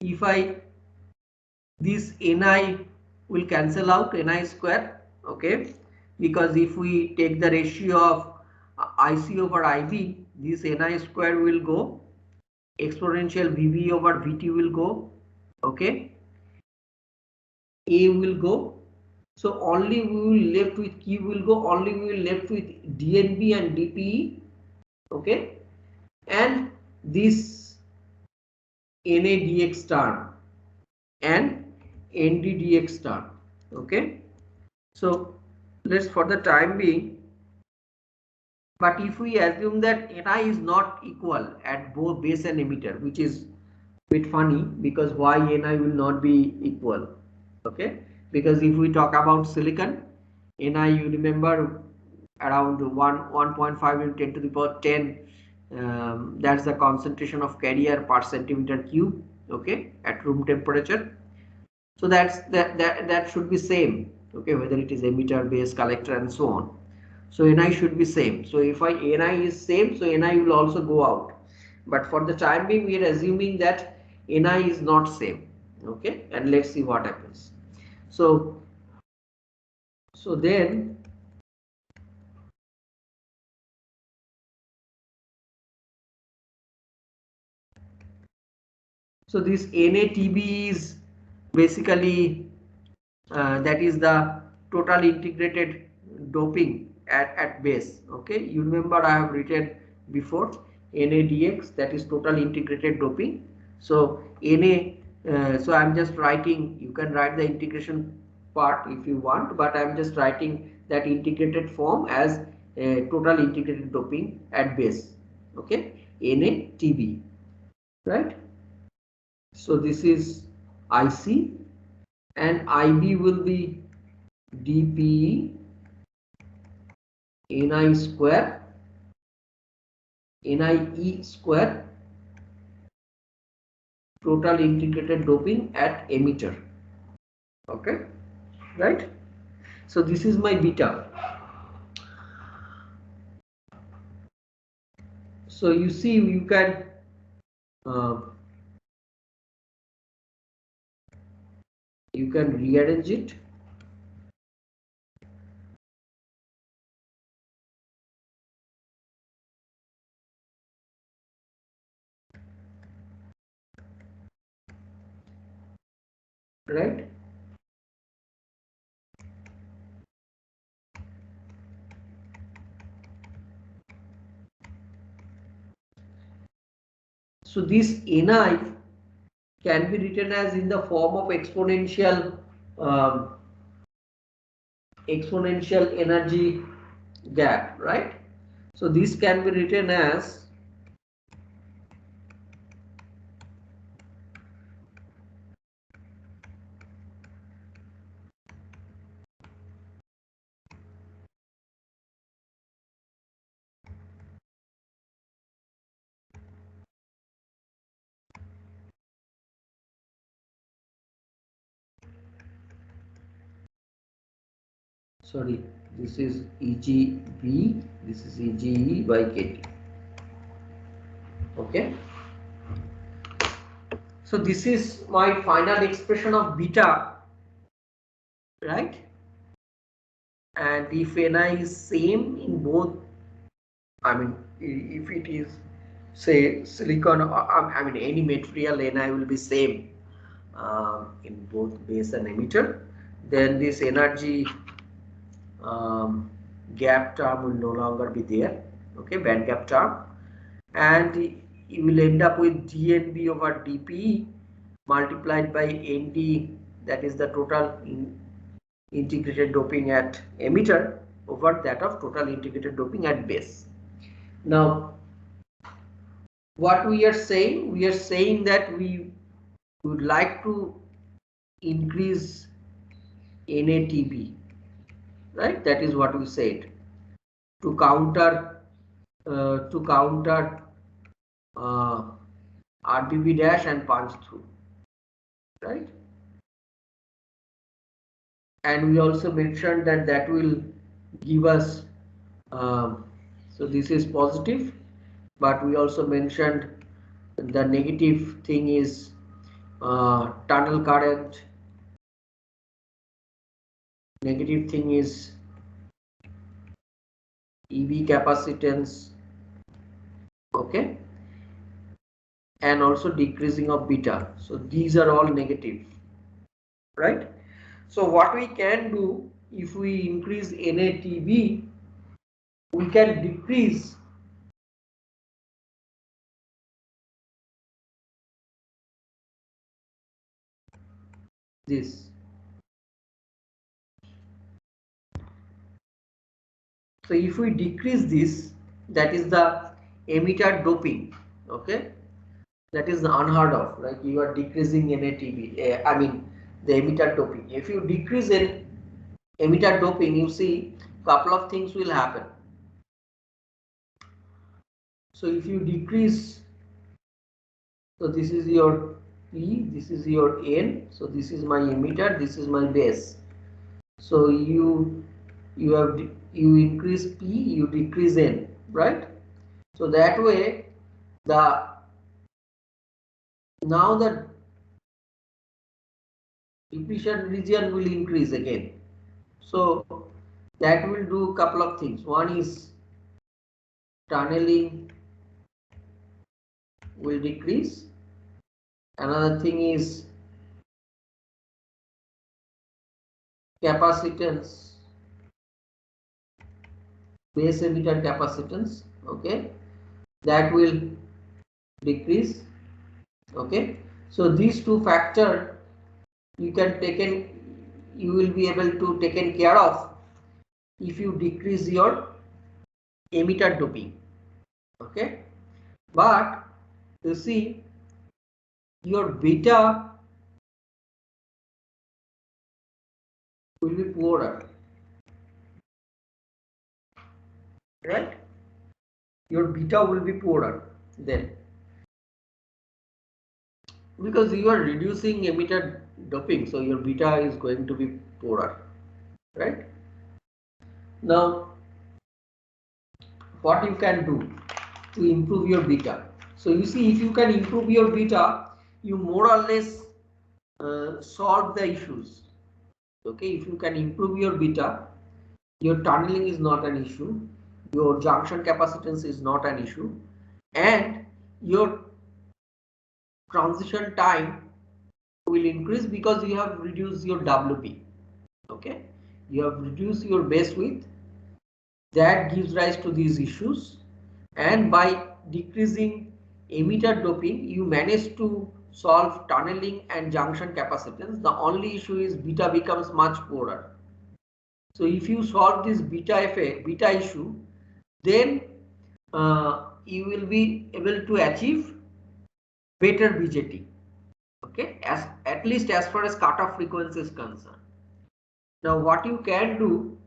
if I this Ni will cancel out, Ni square, okay, because if we take the ratio of Ic over Ib, this Ni square will go, exponential Vv over Vt will go, okay, A will go, so only we will left with Q will go, only we will left with dNb and dPe, okay, and this Na dx term and Nd dx term, okay. So let's, for the time being, but if we assume that Ni is not equal at both base and emitter, which is a bit funny, because why Ni will not be equal, okay, because if we talk about silicon, Ni, you remember, around 1.5 into 10 to the power 10, that's the concentration of carrier per centimeter cube, okay, at room temperature. So that should be same, okay, whether it is emitter, base, collector, and so on. So Ni should be same. So if Ni is same, so Ni will also go out. But for the time being, we are assuming that Ni is not same, okay, and let's see what happens. So then this NATB is basically that is the total integrated doping at base. Okay, you remember I have written before NADX, that is total integrated doping. So so I'm just writing, you can write the integration part if you want, but I'm just writing that integrated form as total integrated doping at base. Okay, NATB, right? So this is IC, and IB will be DPE NI square NIE square total integrated doping at emitter. Okay, right? So this is my beta. So you see, uh, you can rearrange it. Right? So this Ni can be written as in the form of um, exponential energy gap, right? So this can be written as sorry, this is EGB, this is EGE by KT. Okay, so this is my final expression of beta, right? And if Ni is same in both, I mean, if it is say silicon, I mean any material, Ni will be same in both base and emitter, then this energy gap term will no longer be there. Okay, band gap term, and you will end up with dNb over dP multiplied by Nd, that is the total integrated doping at emitter over that of total integrated doping at base. Now what we are saying that we would like to increase NATB, right? That is what we said, to counter uh, RBB dash and punch through, right? And we also mentioned that that will give us so this is positive, but we also mentioned the negative thing is tunnel current, negative thing is EB capacitance, okay, and also decreasing of beta. So these are all negative, right? So what we can do, if we increase NATB, we can decrease this. So if we decrease this, that is the emitter doping, okay, that is unheard of, like you are decreasing NATB, I mean the emitter doping. If you decrease emitter doping, you see couple of things will happen. So if you decrease, so this is your P, this is your N, so this is my emitter, this is my base. So you increase P, you decrease N, right? So that way the now the depletion region will increase again. So that will do a couple of things. One is tunneling will decrease. Another thing is capacitance base emitter capacitance, okay, that will decrease. Okay, so these two factor you can taken, you will be able to taken care of if you decrease your emitter doping. Okay, but you see your beta will be poorer, right? Your beta will be poorer then, because you are reducing emitter doping, so your beta is going to be poorer, right? Now what you can do to improve your beta? So you see, if you can improve your beta, you more or less solve the issues. Okay, if you can improve your beta, your tunneling is not an issue, your junction capacitance is not an issue, and your transition time will increase because you have reduced your WP. Okay, you have reduced your base width, that gives rise to these issues, and by decreasing emitter doping you manage to solve tunneling and junction capacitance. The only issue is beta becomes much poorer. So if you solve this beta effect, beta issue, then you will be able to achieve better BJT. Okay, as at least as far as cutoff frequency is concerned. Now what you can do,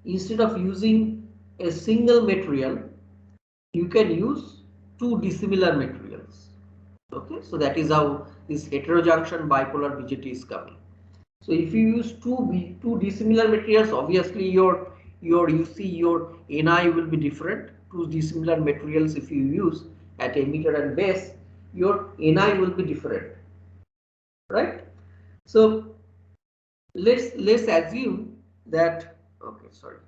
instead of using a single material, you can use two dissimilar materials. Okay, so that is how this heterojunction bipolar BJT is coming. So if you use two dissimilar materials, obviously your you see your Ni will be different. Two dissimilar materials if you use at emitter and base, your Ni will be different, right? So let's assume that, okay, sorry,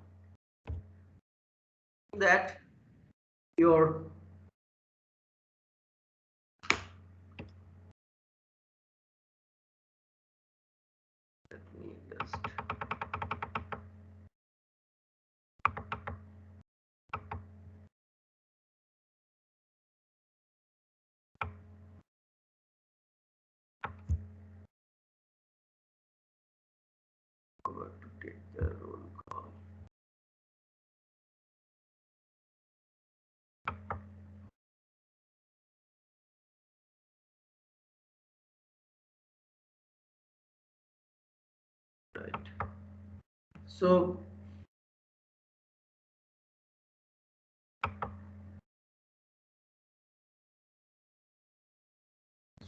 that your, let me just, forgot to take the roll call. Right. So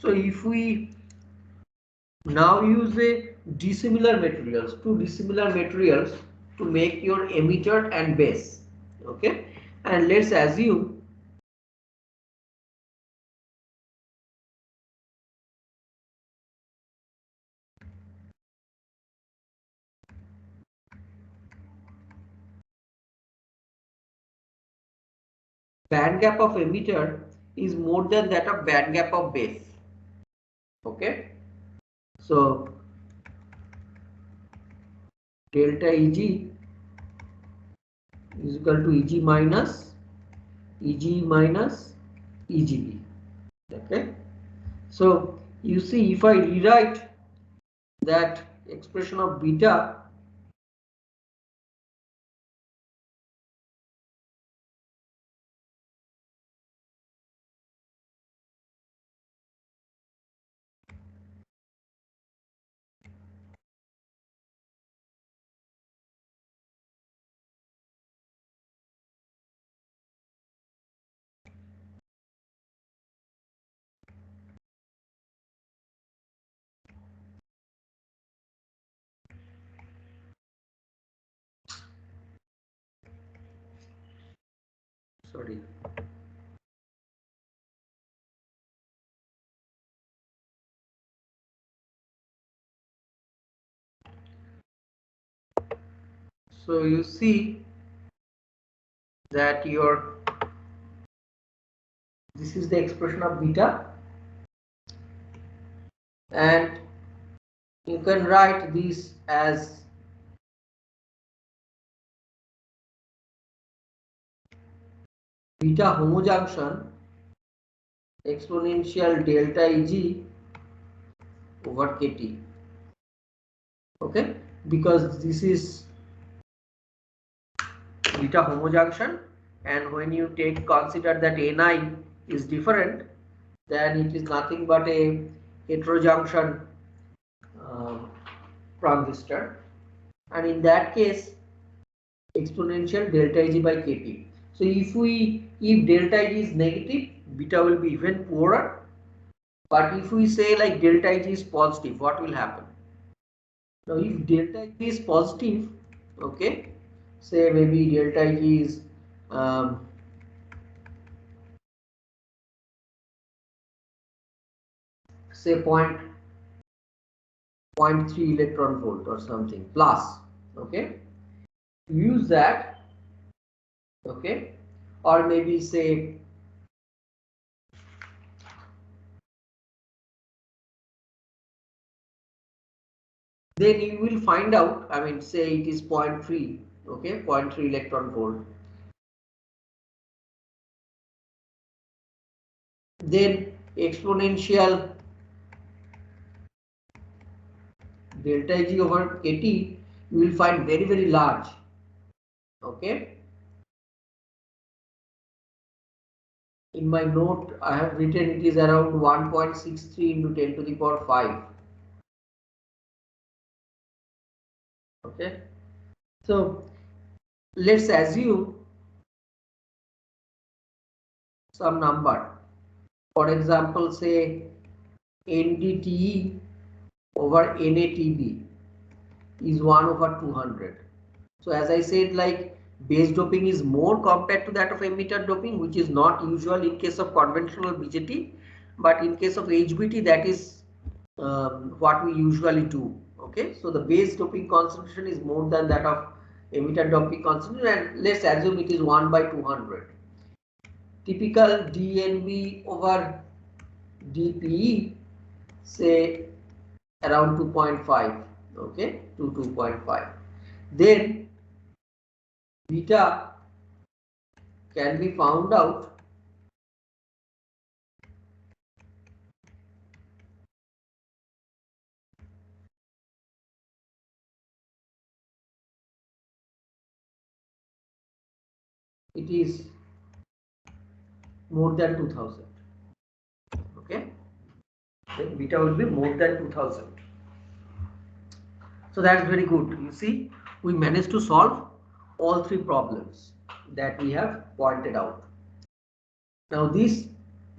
if we now use a dissimilar materials, two dissimilar materials to make your emitter and base. Okay, and let's assume band gap of emitter is more than that of band gap of base. Okay, so delta Eg is equal to Eg minus Egb. Okay, so you see, if I rewrite that expression of beta, sorry, so you see that your, this is the expression of beta, and you can write this as beta homojunction exponential delta Eg over Kt. Okay, because this is beta homojunction, and when you consider that Ni is different, then it is nothing but a heterojunction uh, transistor, and in that case exponential delta Eg by Kt. So if delta Eg is negative, beta will be even poorer. But if we say like delta Eg is positive, what will happen? Now if delta Eg is positive, okay, say maybe delta Eg is say 0.3 electron volt or something plus, okay, use that, okay, or maybe say then you will find out, I mean say it is 0.3, okay, 0.3 electron volt, then exponential delta G over Kt you will find very large, okay. In my note I have written it is around 1.63 into 10 to the power 5, okay. So let's assume some number, for example say NDTE over NATB is 1 over 200. So as I said, like base doping is more compared to that of emitter doping, which is not usual in case of conventional BJT, but in case of HBT that is what we usually do. Okay, so the base doping concentration is more than that of emitter doping concentration, and let's assume it is 1 by 200. Typical DNB over DPE say around 2.5, okay, to 2.5. Then beta can be found out it is more than 2000, okay, then beta will be more than 2000. So that's very good. You see, we managed to solve all three problems that we have pointed out. Now this,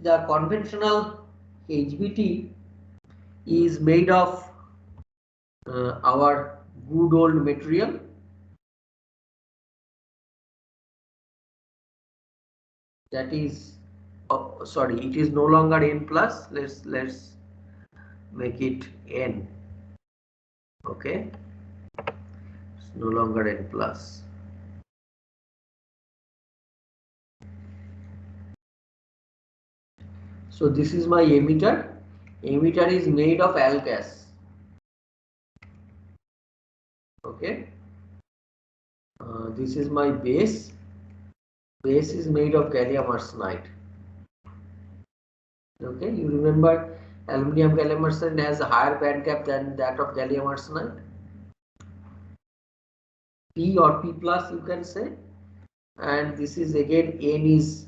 the conventional HBT is made of our good old material, that is, oh, sorry, it is no longer N plus, let's make it N, okay, it's no longer N plus. So this is my emitter. Emitter is made of Al gas, okay. This is my base. Base is made of gallium arsenide. Okay, you remember aluminium gallium arsenide has a higher band gap than that of gallium arsenide. P or P plus you can say, and this is again N is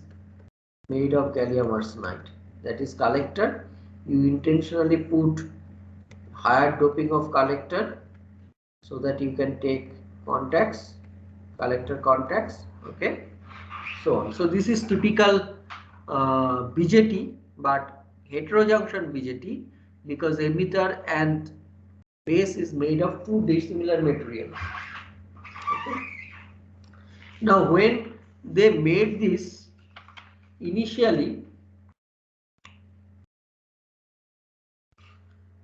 made of gallium arsenide. That is collector. You intentionally put higher doping of collector so that you can take contacts, collector contacts, okay, so on. So this is typical BJT, but heterojunction BJT, because emitter and base is made of two dissimilar materials. Okay. Now when they made this initially,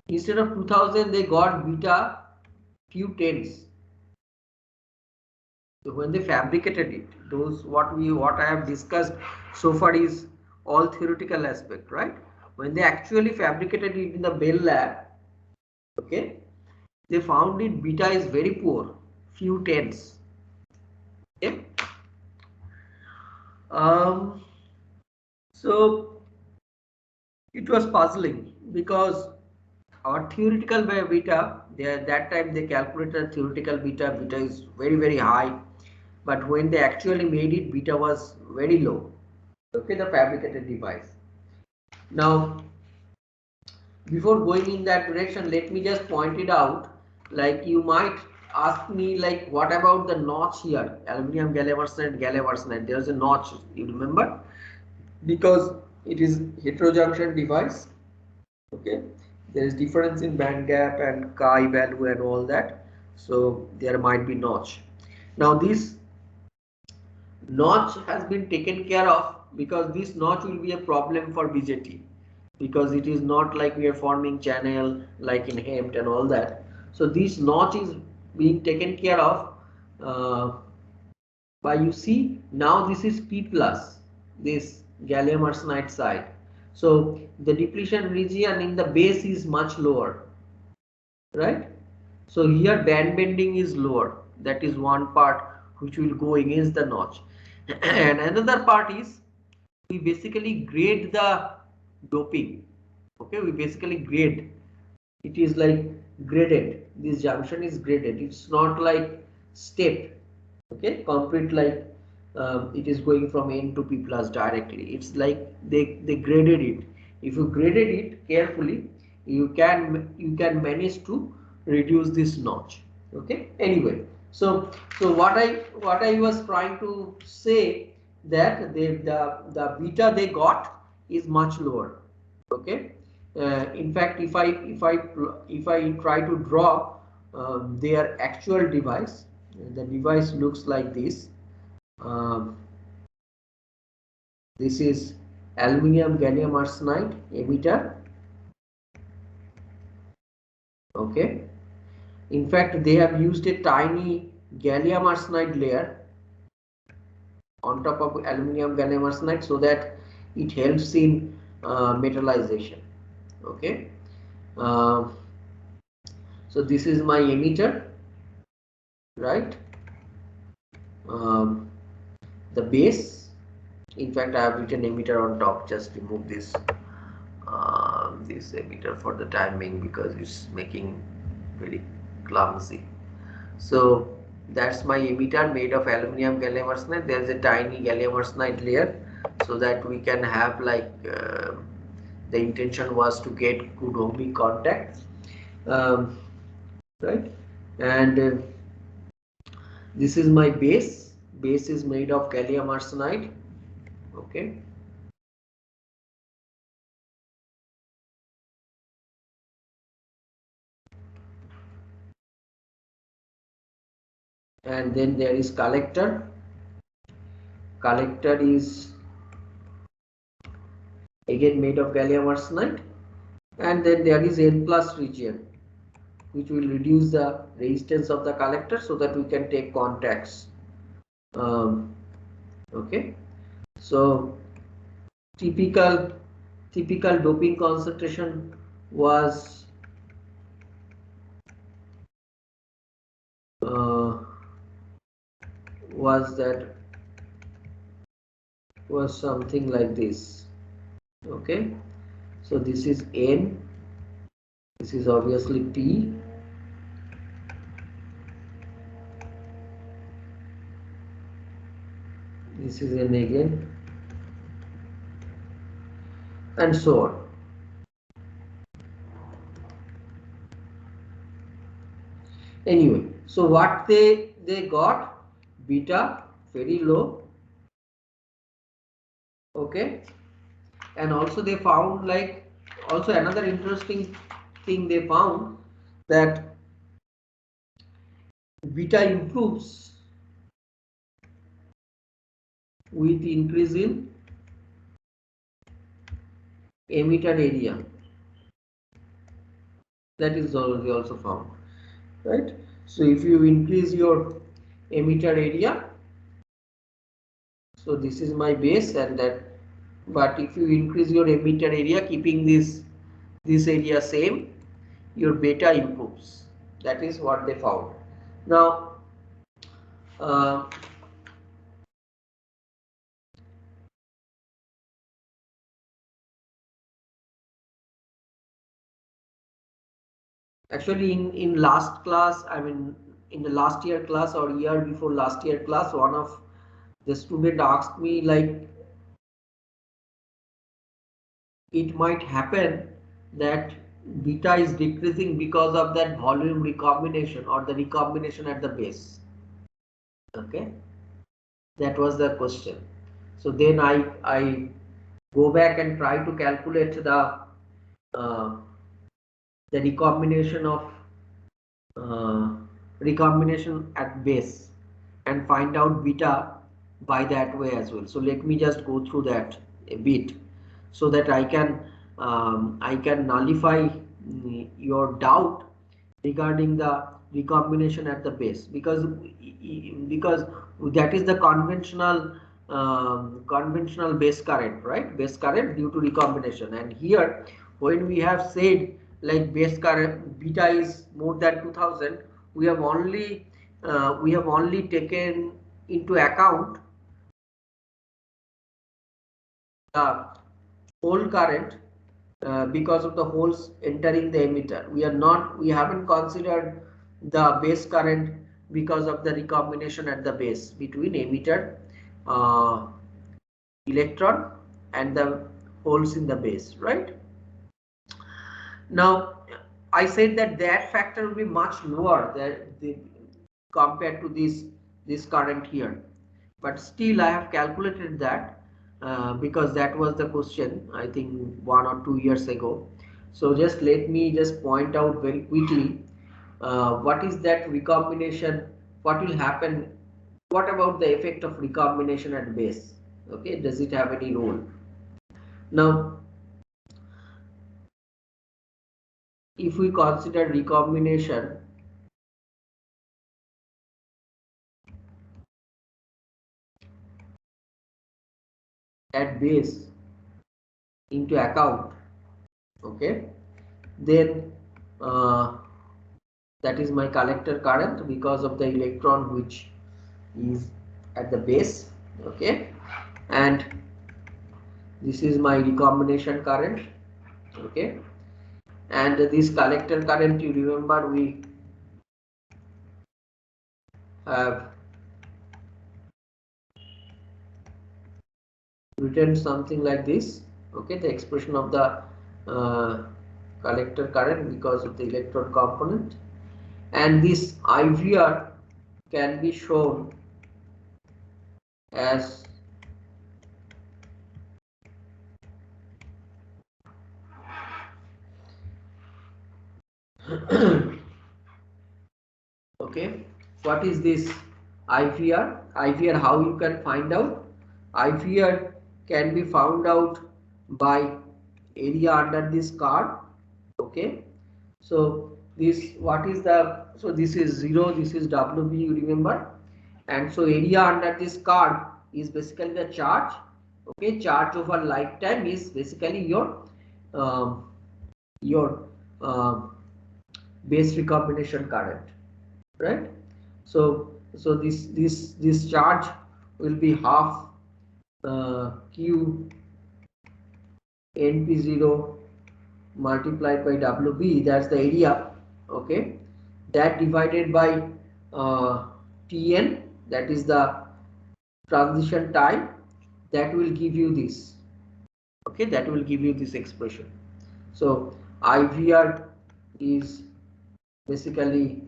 instead of 2000 they got beta few tens. So when they fabricated it, what I have discussed so far is all theoretical aspect, right? When they actually fabricated it in the Bell lab, okay, they found it beta is very poor, few tens. Okay. So it was puzzling because our theoretical beta, that time they calculated theoretical beta is very high, but when they actually made it, beta was very low. Okay, the fabricated device. Now, before going in that direction, let me just point it out. Like you might ask me, like, what about the notch here? Aluminum gallium arsenide. There's a notch. You remember? Because it is heterojunction device. Okay, there is difference in band gap and chi value and all that, so there might be notch. Now this notch has been taken care of because this notch will be a problem for BJT, because it is not like we are forming channel like in HEMT and all that. So this notch is being taken care of uh, by, you see, now this is P plus, this gallium arsenide side. So the depletion region in the base is much lower, right? So here band bending is lower. That is one part which will go against the notch. And another part is we basically grade the doping. Okay, we basically grade. It is like graded. This junction is graded. It's not like step. Okay, complete like it is going from N to P plus directly. It's like they graded it. If you graded it carefully, you can manage to reduce this notch. Okay, anyway, so what I was trying to say, that the beta they got is much lower. Okay, in fact, if I try to draw their actual device, the device looks like this. um, this is aluminium gallium arsenide emitter. Okay, in fact they have used a tiny gallium arsenide layer on top of aluminium gallium arsenide so that it helps in metallization. Okay, uh, so this is my emitter, right? um, the base, in fact I have written emitter on top. Just remove this emitter for the time being because it's making very clumsy. So that's my emitter made of aluminum gallium arsenide. There's a tiny gallium arsenide layer so that we can have like the intention was to get good ohmic contact, right? And this is my base. Base is made of gallium arsenide. Okay, and then there is collector. Collector is again made of gallium arsenide, and then there is N plus region which will reduce the resistance of the collector so that we can take contacts. Okay, so typical typical doping concentration was uh, that was something like this. Okay, so this is N, this is obviously P, this is N again, and so on. Anyway, so what they got, beta very low. Okay, and also they found, like, also another interesting thing they found, that beta improves with increase in emitter area. That is also found, right? So if you increase your emitter area, so this is my base, and that, but if you increase your emitter area keeping this area same, your beta improves. That is what they found. Now uh, Actually, in last class, I mean, in the last year class or year before last year class, one of the student asked me like, it might happen that beta is decreasing because of that volume recombination or the recombination at the base. Okay, that was the question. So then I go back and try to calculate uh, the recombination of uh, recombination at base and find out beta by that way as well. So let me just go through that a bit so that I can nullify your doubt regarding the recombination at the base, because that is the conventional base current, right? Base current due to recombination. And here when we have said like base current beta is more than 2000, we have only taken into account the hole current because of the holes entering the emitter. We haven't considered the base current because of the recombination at the base between emitter uh, electron and the holes in the base, right? Now, I said that that factor will be much lower compared to this current here, but still I have calculated that because that was the question I think 1 or 2 years ago. So just let me just point out very quickly what is that recombination, what will happen, what about the effect of recombination at base? Okay, does it have any role? Now, if we consider recombination at base into account, okay, then that is my collector current because of the electron which is at the base, okay, and this is my recombination current, okay, and this collector current, you remember we have written something like this, okay, the expression of the uh, collector current because of the electron component, and this IVR can be shown as okay, what is this IVR? IVR, how you can find out? IVR can be found out by area under this curve, okay. So this, what is the, so this is 0, this is WB, you remember, and so area under this curve is basically the charge, okay. Charge over lifetime is basically um, your base recombination current, right? So this charge will be half q np0 multiplied by wb, that's the area, okay, that divided by tn, that is the transition time, that will give you this, okay, that will give you this expression. So IVR is basically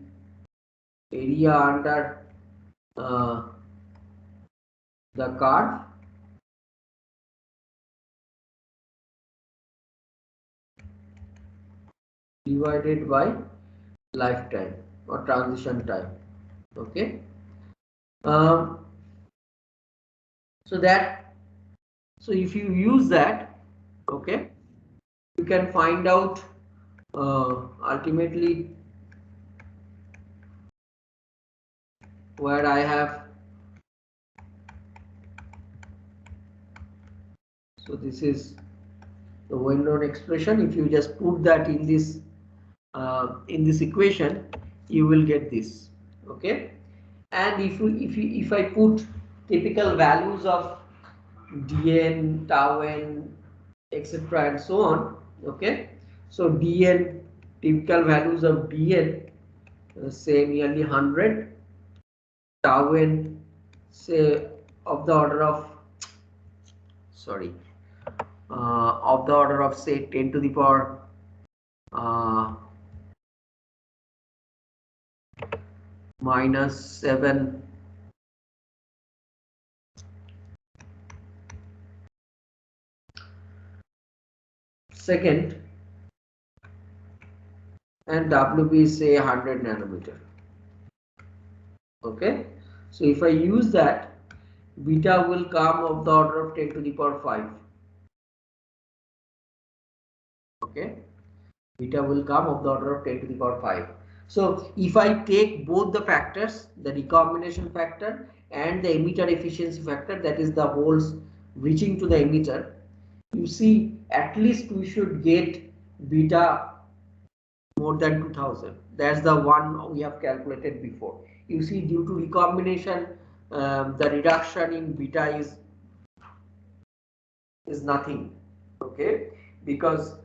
area under uh, the curve divided by lifetime or transition time, okay. um, so that, so if you use that, okay, you can find out ultimately where I have, so this is the well-known expression. If you just put that in this equation, you will get this, okay. And if I put typical values of dn, tau n, etc., and so on, okay. So dn typical values of Dn, say nearly 100, tau n, say of the order of, sorry, of the order of say 10 to the power uh, -7. Second, and WB say 100 nanometer. Okay, so if I use that, beta will come of the order of 10 to the power 5. Okay, beta will come of the order of 10 to the power 5. So if I take both the factors, the recombination factor and the emitter efficiency factor, that is the holes reaching to the emitter, you see at least we should get beta more than 2000. That's the one we have calculated before. You see, due to recombination, the reduction in beta is nothing. Okay, because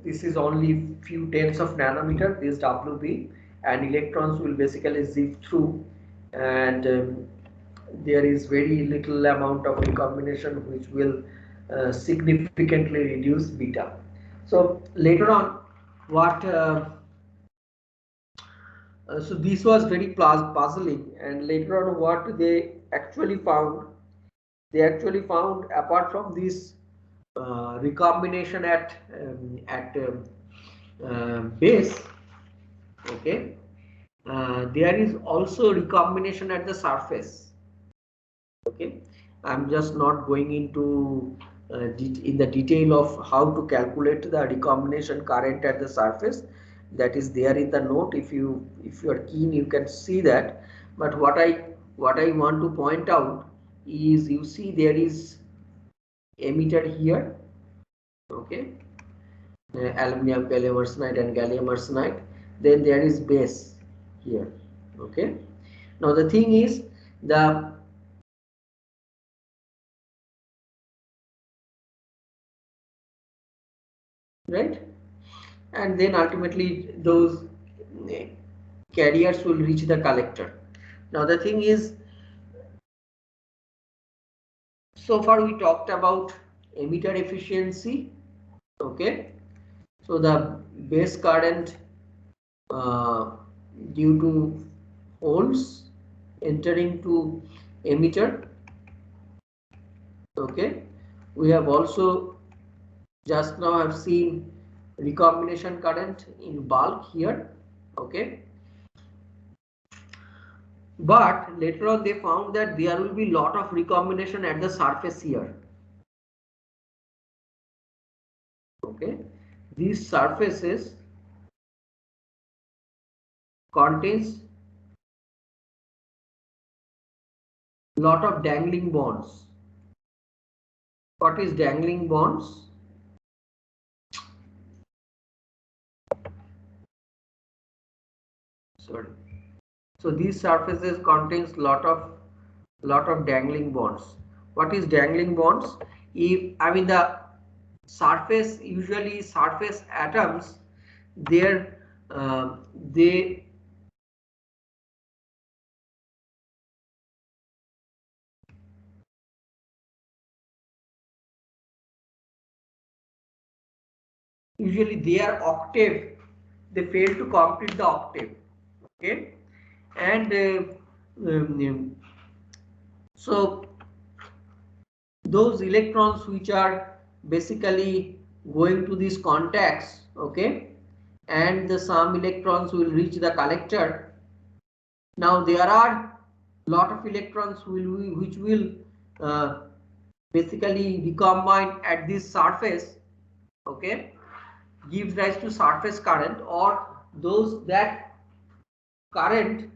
this is only few tens of nanometer, this WB, and electrons will basically zip through, and there is very little amount of recombination which will significantly reduce beta. So later on, what so this was very puzzling, and later on what they actually found, apart from this recombination at base, okay, there is also recombination at the surface. Okay, I'm just not going into in the detail of how to calculate the recombination current at the surface. That is there in the note. If you are keen, you can see that. But what I want to point out is, you see there is emitter here. Okay, aluminum, gallium arsenide and gallium arsenide. Then there is base here. Okay, now the thing is, the right, and then ultimately those carriers will reach the collector. Now the thing is, so far we talked about emitter efficiency. Okay, so the base current uh, due to holes entering to emitter. Okay, we have also just now have seen recombination current in bulk here. Okay, but later on they found that there will be lot of recombination at the surface here. Okay, these surfaces contains lot of dangling bonds. What is dangling bonds? Sorry. So these surfaces contains lot of dangling bonds. What is dangling bonds? If I mean the surface, usually surface atoms, there they usually their octave, they fail to complete the octave. Okay, and so those electrons which are basically going to these contacts, okay, and the some electrons will reach the collector. Now there are lot of electrons which will uh, basically recombine at this surface, okay, gives rise to surface current, or those that current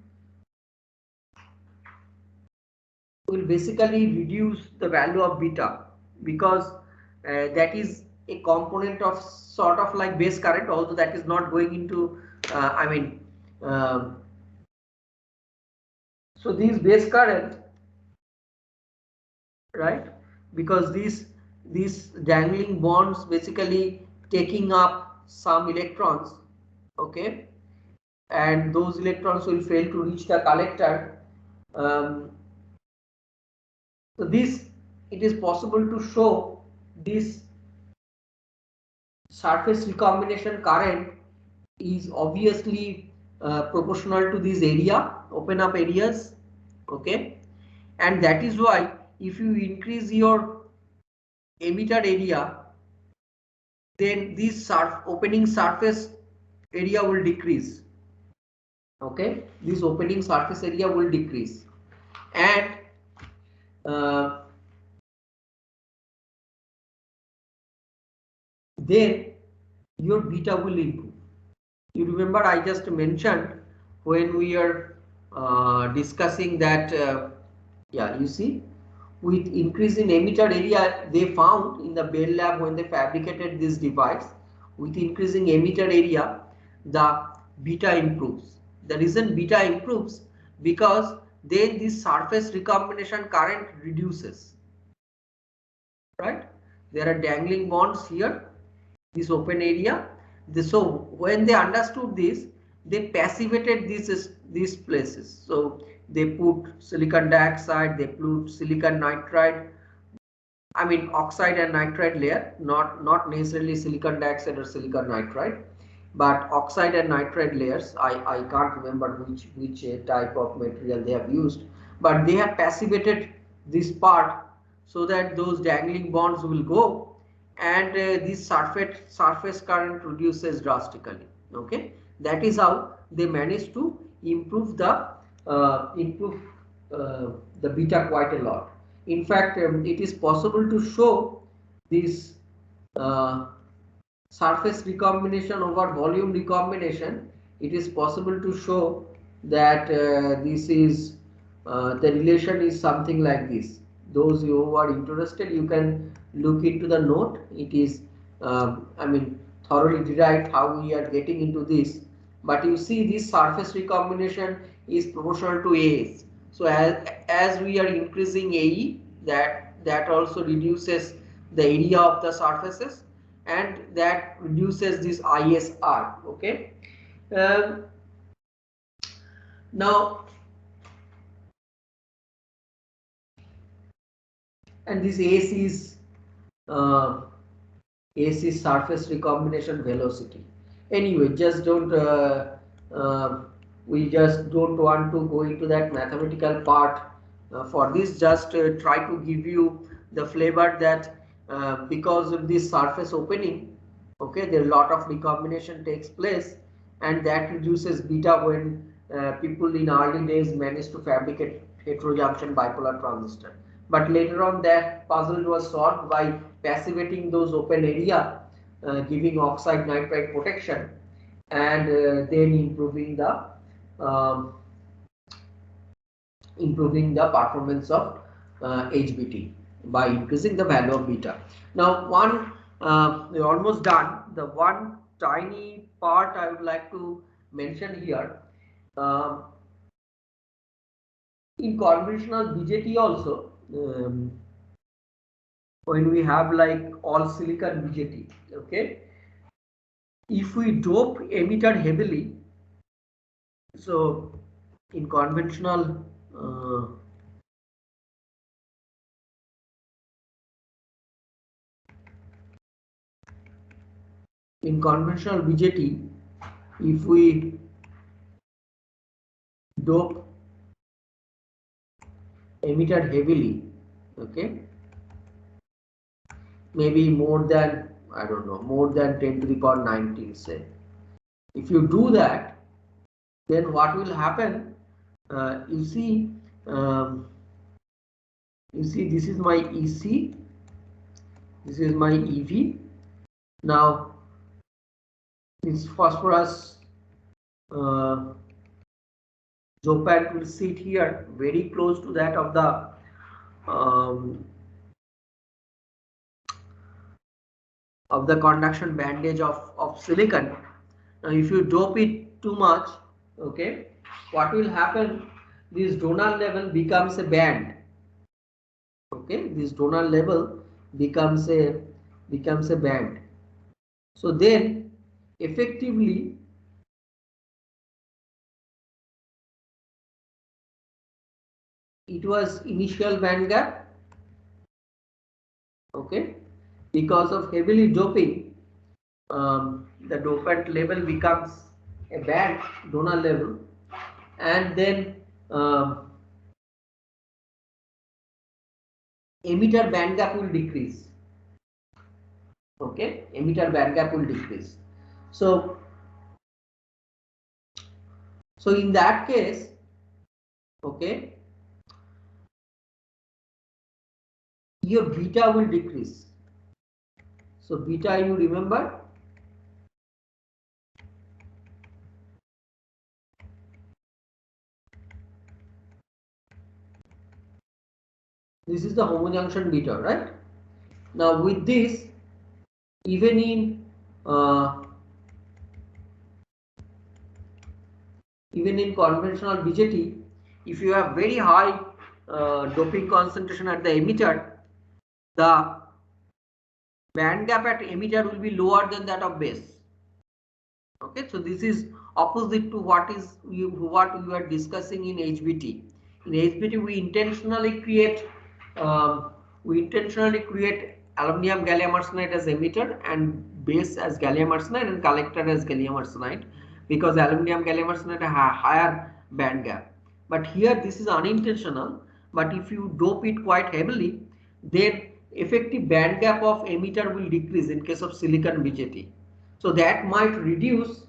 will basically reduce the value of beta, because that is a component of sort of like base current, although that is not going into I mean so these base current, right, because these dangling bonds basically taking up some electrons, okay, and those electrons will fail to reach the collector. So this, it is possible to show this surface recombination current is obviously proportional to this area, open up areas, okay, and that is why if you increase your emitter area, then this opening surface area will decrease, okay, this opening surface area will decrease, and uh, then your beta will improve. You remember I just mentioned when we are discussing that, yeah, you see, with increase in emitter area, they found in the Bell lab when they fabricated this device, with increasing emitter area, the beta improves. The reason beta improves, because then this surface recombination current reduces, right? There are dangling bonds here, this open area. So when they understood this, they passivated these places. So they put silicon dioxide, they put silicon nitride, I mean oxide and nitride layer, not necessarily silicon dioxide or silicon nitride, but oxide and nitride layers. I can't remember which type of material they have used, but they have passivated this part so that those dangling bonds will go, and this surface current reduces drastically. Okay, that is how they managed to improve improve the beta quite a lot. In fact, it is possible to show this uh, surface recombination over volume recombination. It is possible to show that this is the relation is something like this. Those who are interested, you can look into the note. It is I mean thoroughly derived how we are getting into this, but you see this surface recombination is proportional to AS. So as we are increasing AE, that also reduces the area of the surfaces, and that reduces this ISR. Okay, um, now, and this uh, AC surface recombination velocity. Anyway, just don't we just don't want to go into that mathematical part. For this, just try to give you the flavor that because of this surface opening, okay, there a lot of recombination takes place, and that reduces beta when people in early days managed to fabricate heterojunction bipolar transistor. But later on, that puzzle was solved by passivating those open area, giving oxide nitride protection, and then um, improving the performance of HBT by increasing the value of beta. Now, we're almost done. The one tiny part I would like to mention here, um, in conventional BJT also, when we have like all silicon BJT, okay, if we dope emitter heavily, so in conventional uh, BJT, if we dope emitter heavily, okay, maybe more than, I don't know, more than 10 to the power 19, say, if you do that, then what will happen, you see, this is my EC, this is my EV. Now this phosphorus dopant will sit here very close to that of the conduction bandage of silicon. Now if you dope it too much, okay, what will happen, this donor level becomes a band, okay, this donor level becomes a band. So then effectively it was initial band gap, okay, because of heavily doping, the dopant level becomes a band donor level, and then emitter band gap will decrease, okay, emitter band gap will decrease. So in that case, okay, your beta will decrease. So beta, you remember, this is the homojunction beta, right? Now with this, even in uh, conventional BJT, if you have very high doping concentration at the emitter, the band gap at emitter will be lower than that of base. Okay, so this is opposite to what we are discussing in HBT. In HBT, um, we intentionally create aluminum gallium arsenide as emitter and base as gallium arsenide and collector as gallium arsenide, because aluminum gallium arsenide have higher band gap. But here this is unintentional. But if you dope it quite heavily, then effective band gap of emitter will decrease in case of silicon BJT. So that might reduce,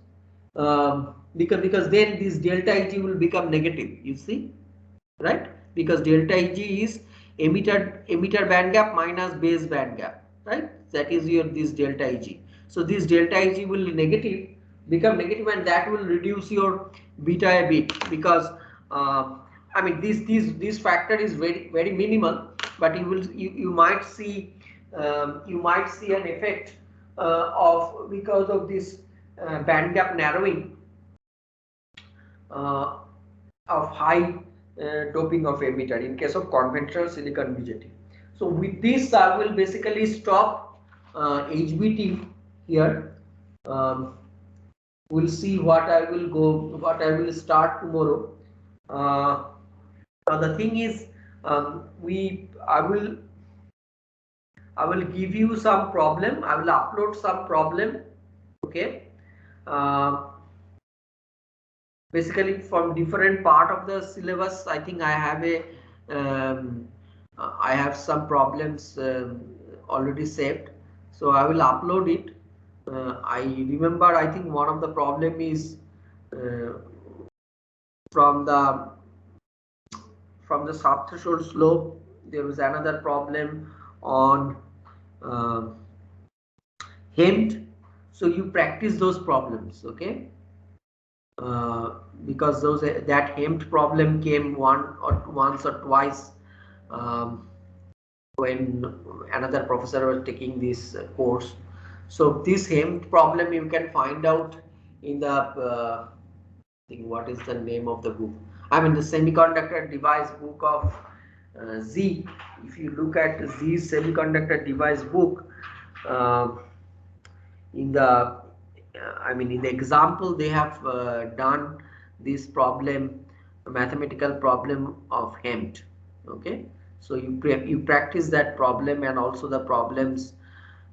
because then this delta Eg will become negative, you see, right? Because delta Eg is emitter band gap minus base band gap, right? That is your this delta Eg. So this delta Eg will become negative, and that will reduce your beta a bit, because I mean this factor is very minimal, but you might see an effect of because of this band gap narrowing uh, of high doping of emitter in case of conventional silicon BJT. So with this, I will basically stop HBT here. We'll see what I will start tomorrow. Now the thing is, I will give you some problem. I will upload some problem. Okay. Uh, Basically from different part of the syllabus. I think I have I have some problems already saved, so I will upload it. I remember, I think one of the problem is uh, from the subthreshold slope. There was another problem on uh, hemmed, so you practice those problems, okay? uh, because that hemmed problem came once or twice um, when another professor was taking this course. So this hemmed problem you can find out in the I think, what is the name of the book? I mean the semiconductor device book of Z. If you look at Z's semiconductor device book, uh, in the I mean in the example they have done this problem, a mathematical problem of hemmed, okay? So you practice that problem and also the problems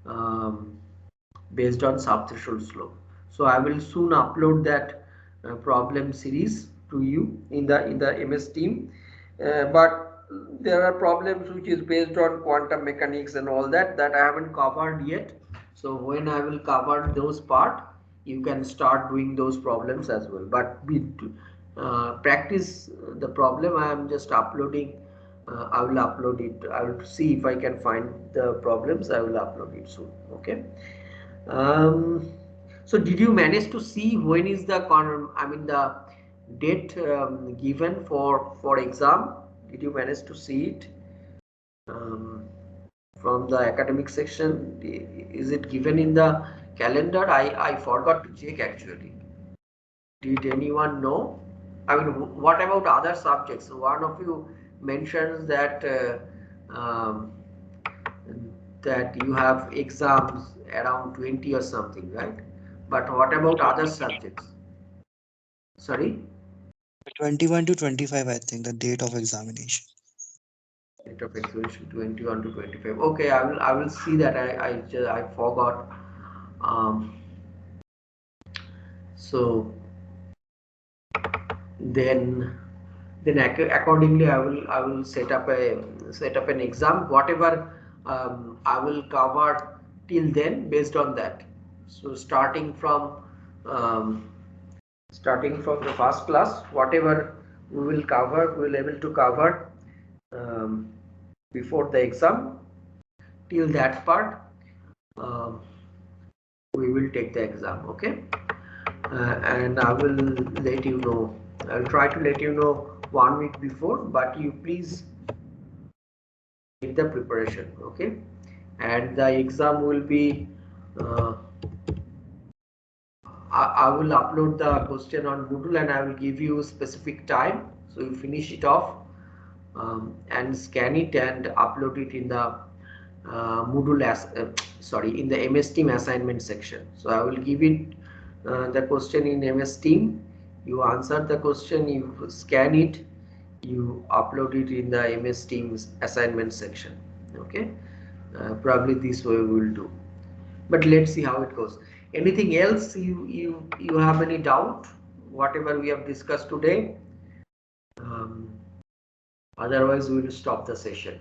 um, based on subthreshold slope. So I will soon upload that problem series to you in the MS Team, but there are problems which is based on quantum mechanics and all that I haven't covered yet. So when I will cover those part, you can start doing those problems as well. But practice the problem. I am just uploading. I will upload it. I will see if I can find the problems. I will upload it soon. Okay. Um, so did you manage to see when is the the date given for exam? Did you manage to see it um, from the academic section? Is it given in the calendar? I forgot to check actually. Did anyone know? I mean, what about other subjects? One of you mentions that that you have exams around 20 or something, right? But what about other subjects? Sorry? 21 to 25, I think, the date of examination. Date of expiration 21 to 25. Okay, I will see that. I forgot. Um, so then accordingly I will set up an exam, whatever I will cover till then based on that. So starting from the first class, whatever we will cover, we will able to cover um, before the exam, till that part um, we will take the exam. Okay. And I will let you know. I'll try to let you know 1 week before, but you please make the preparation. Okay. And the exam will be uh, I will upload the question on Moodle and I will give you specific time. So you finish it off and scan it and upload it in the Moodle sorry, in the MS Team assignment section. So I will give it the question in MS Team. You answer the question, you scan it, you upload it in the MS Team's assignment section. Okay, probably this way we will do. But let's see how it goes. Anything else you have any doubt? Whatever we have discussed today. Um, Otherwise, we will stop the session.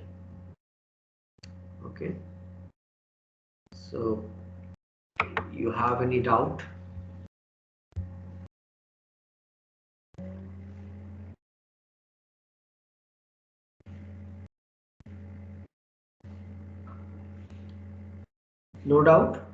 Okay. So, you have any doubt? No doubt?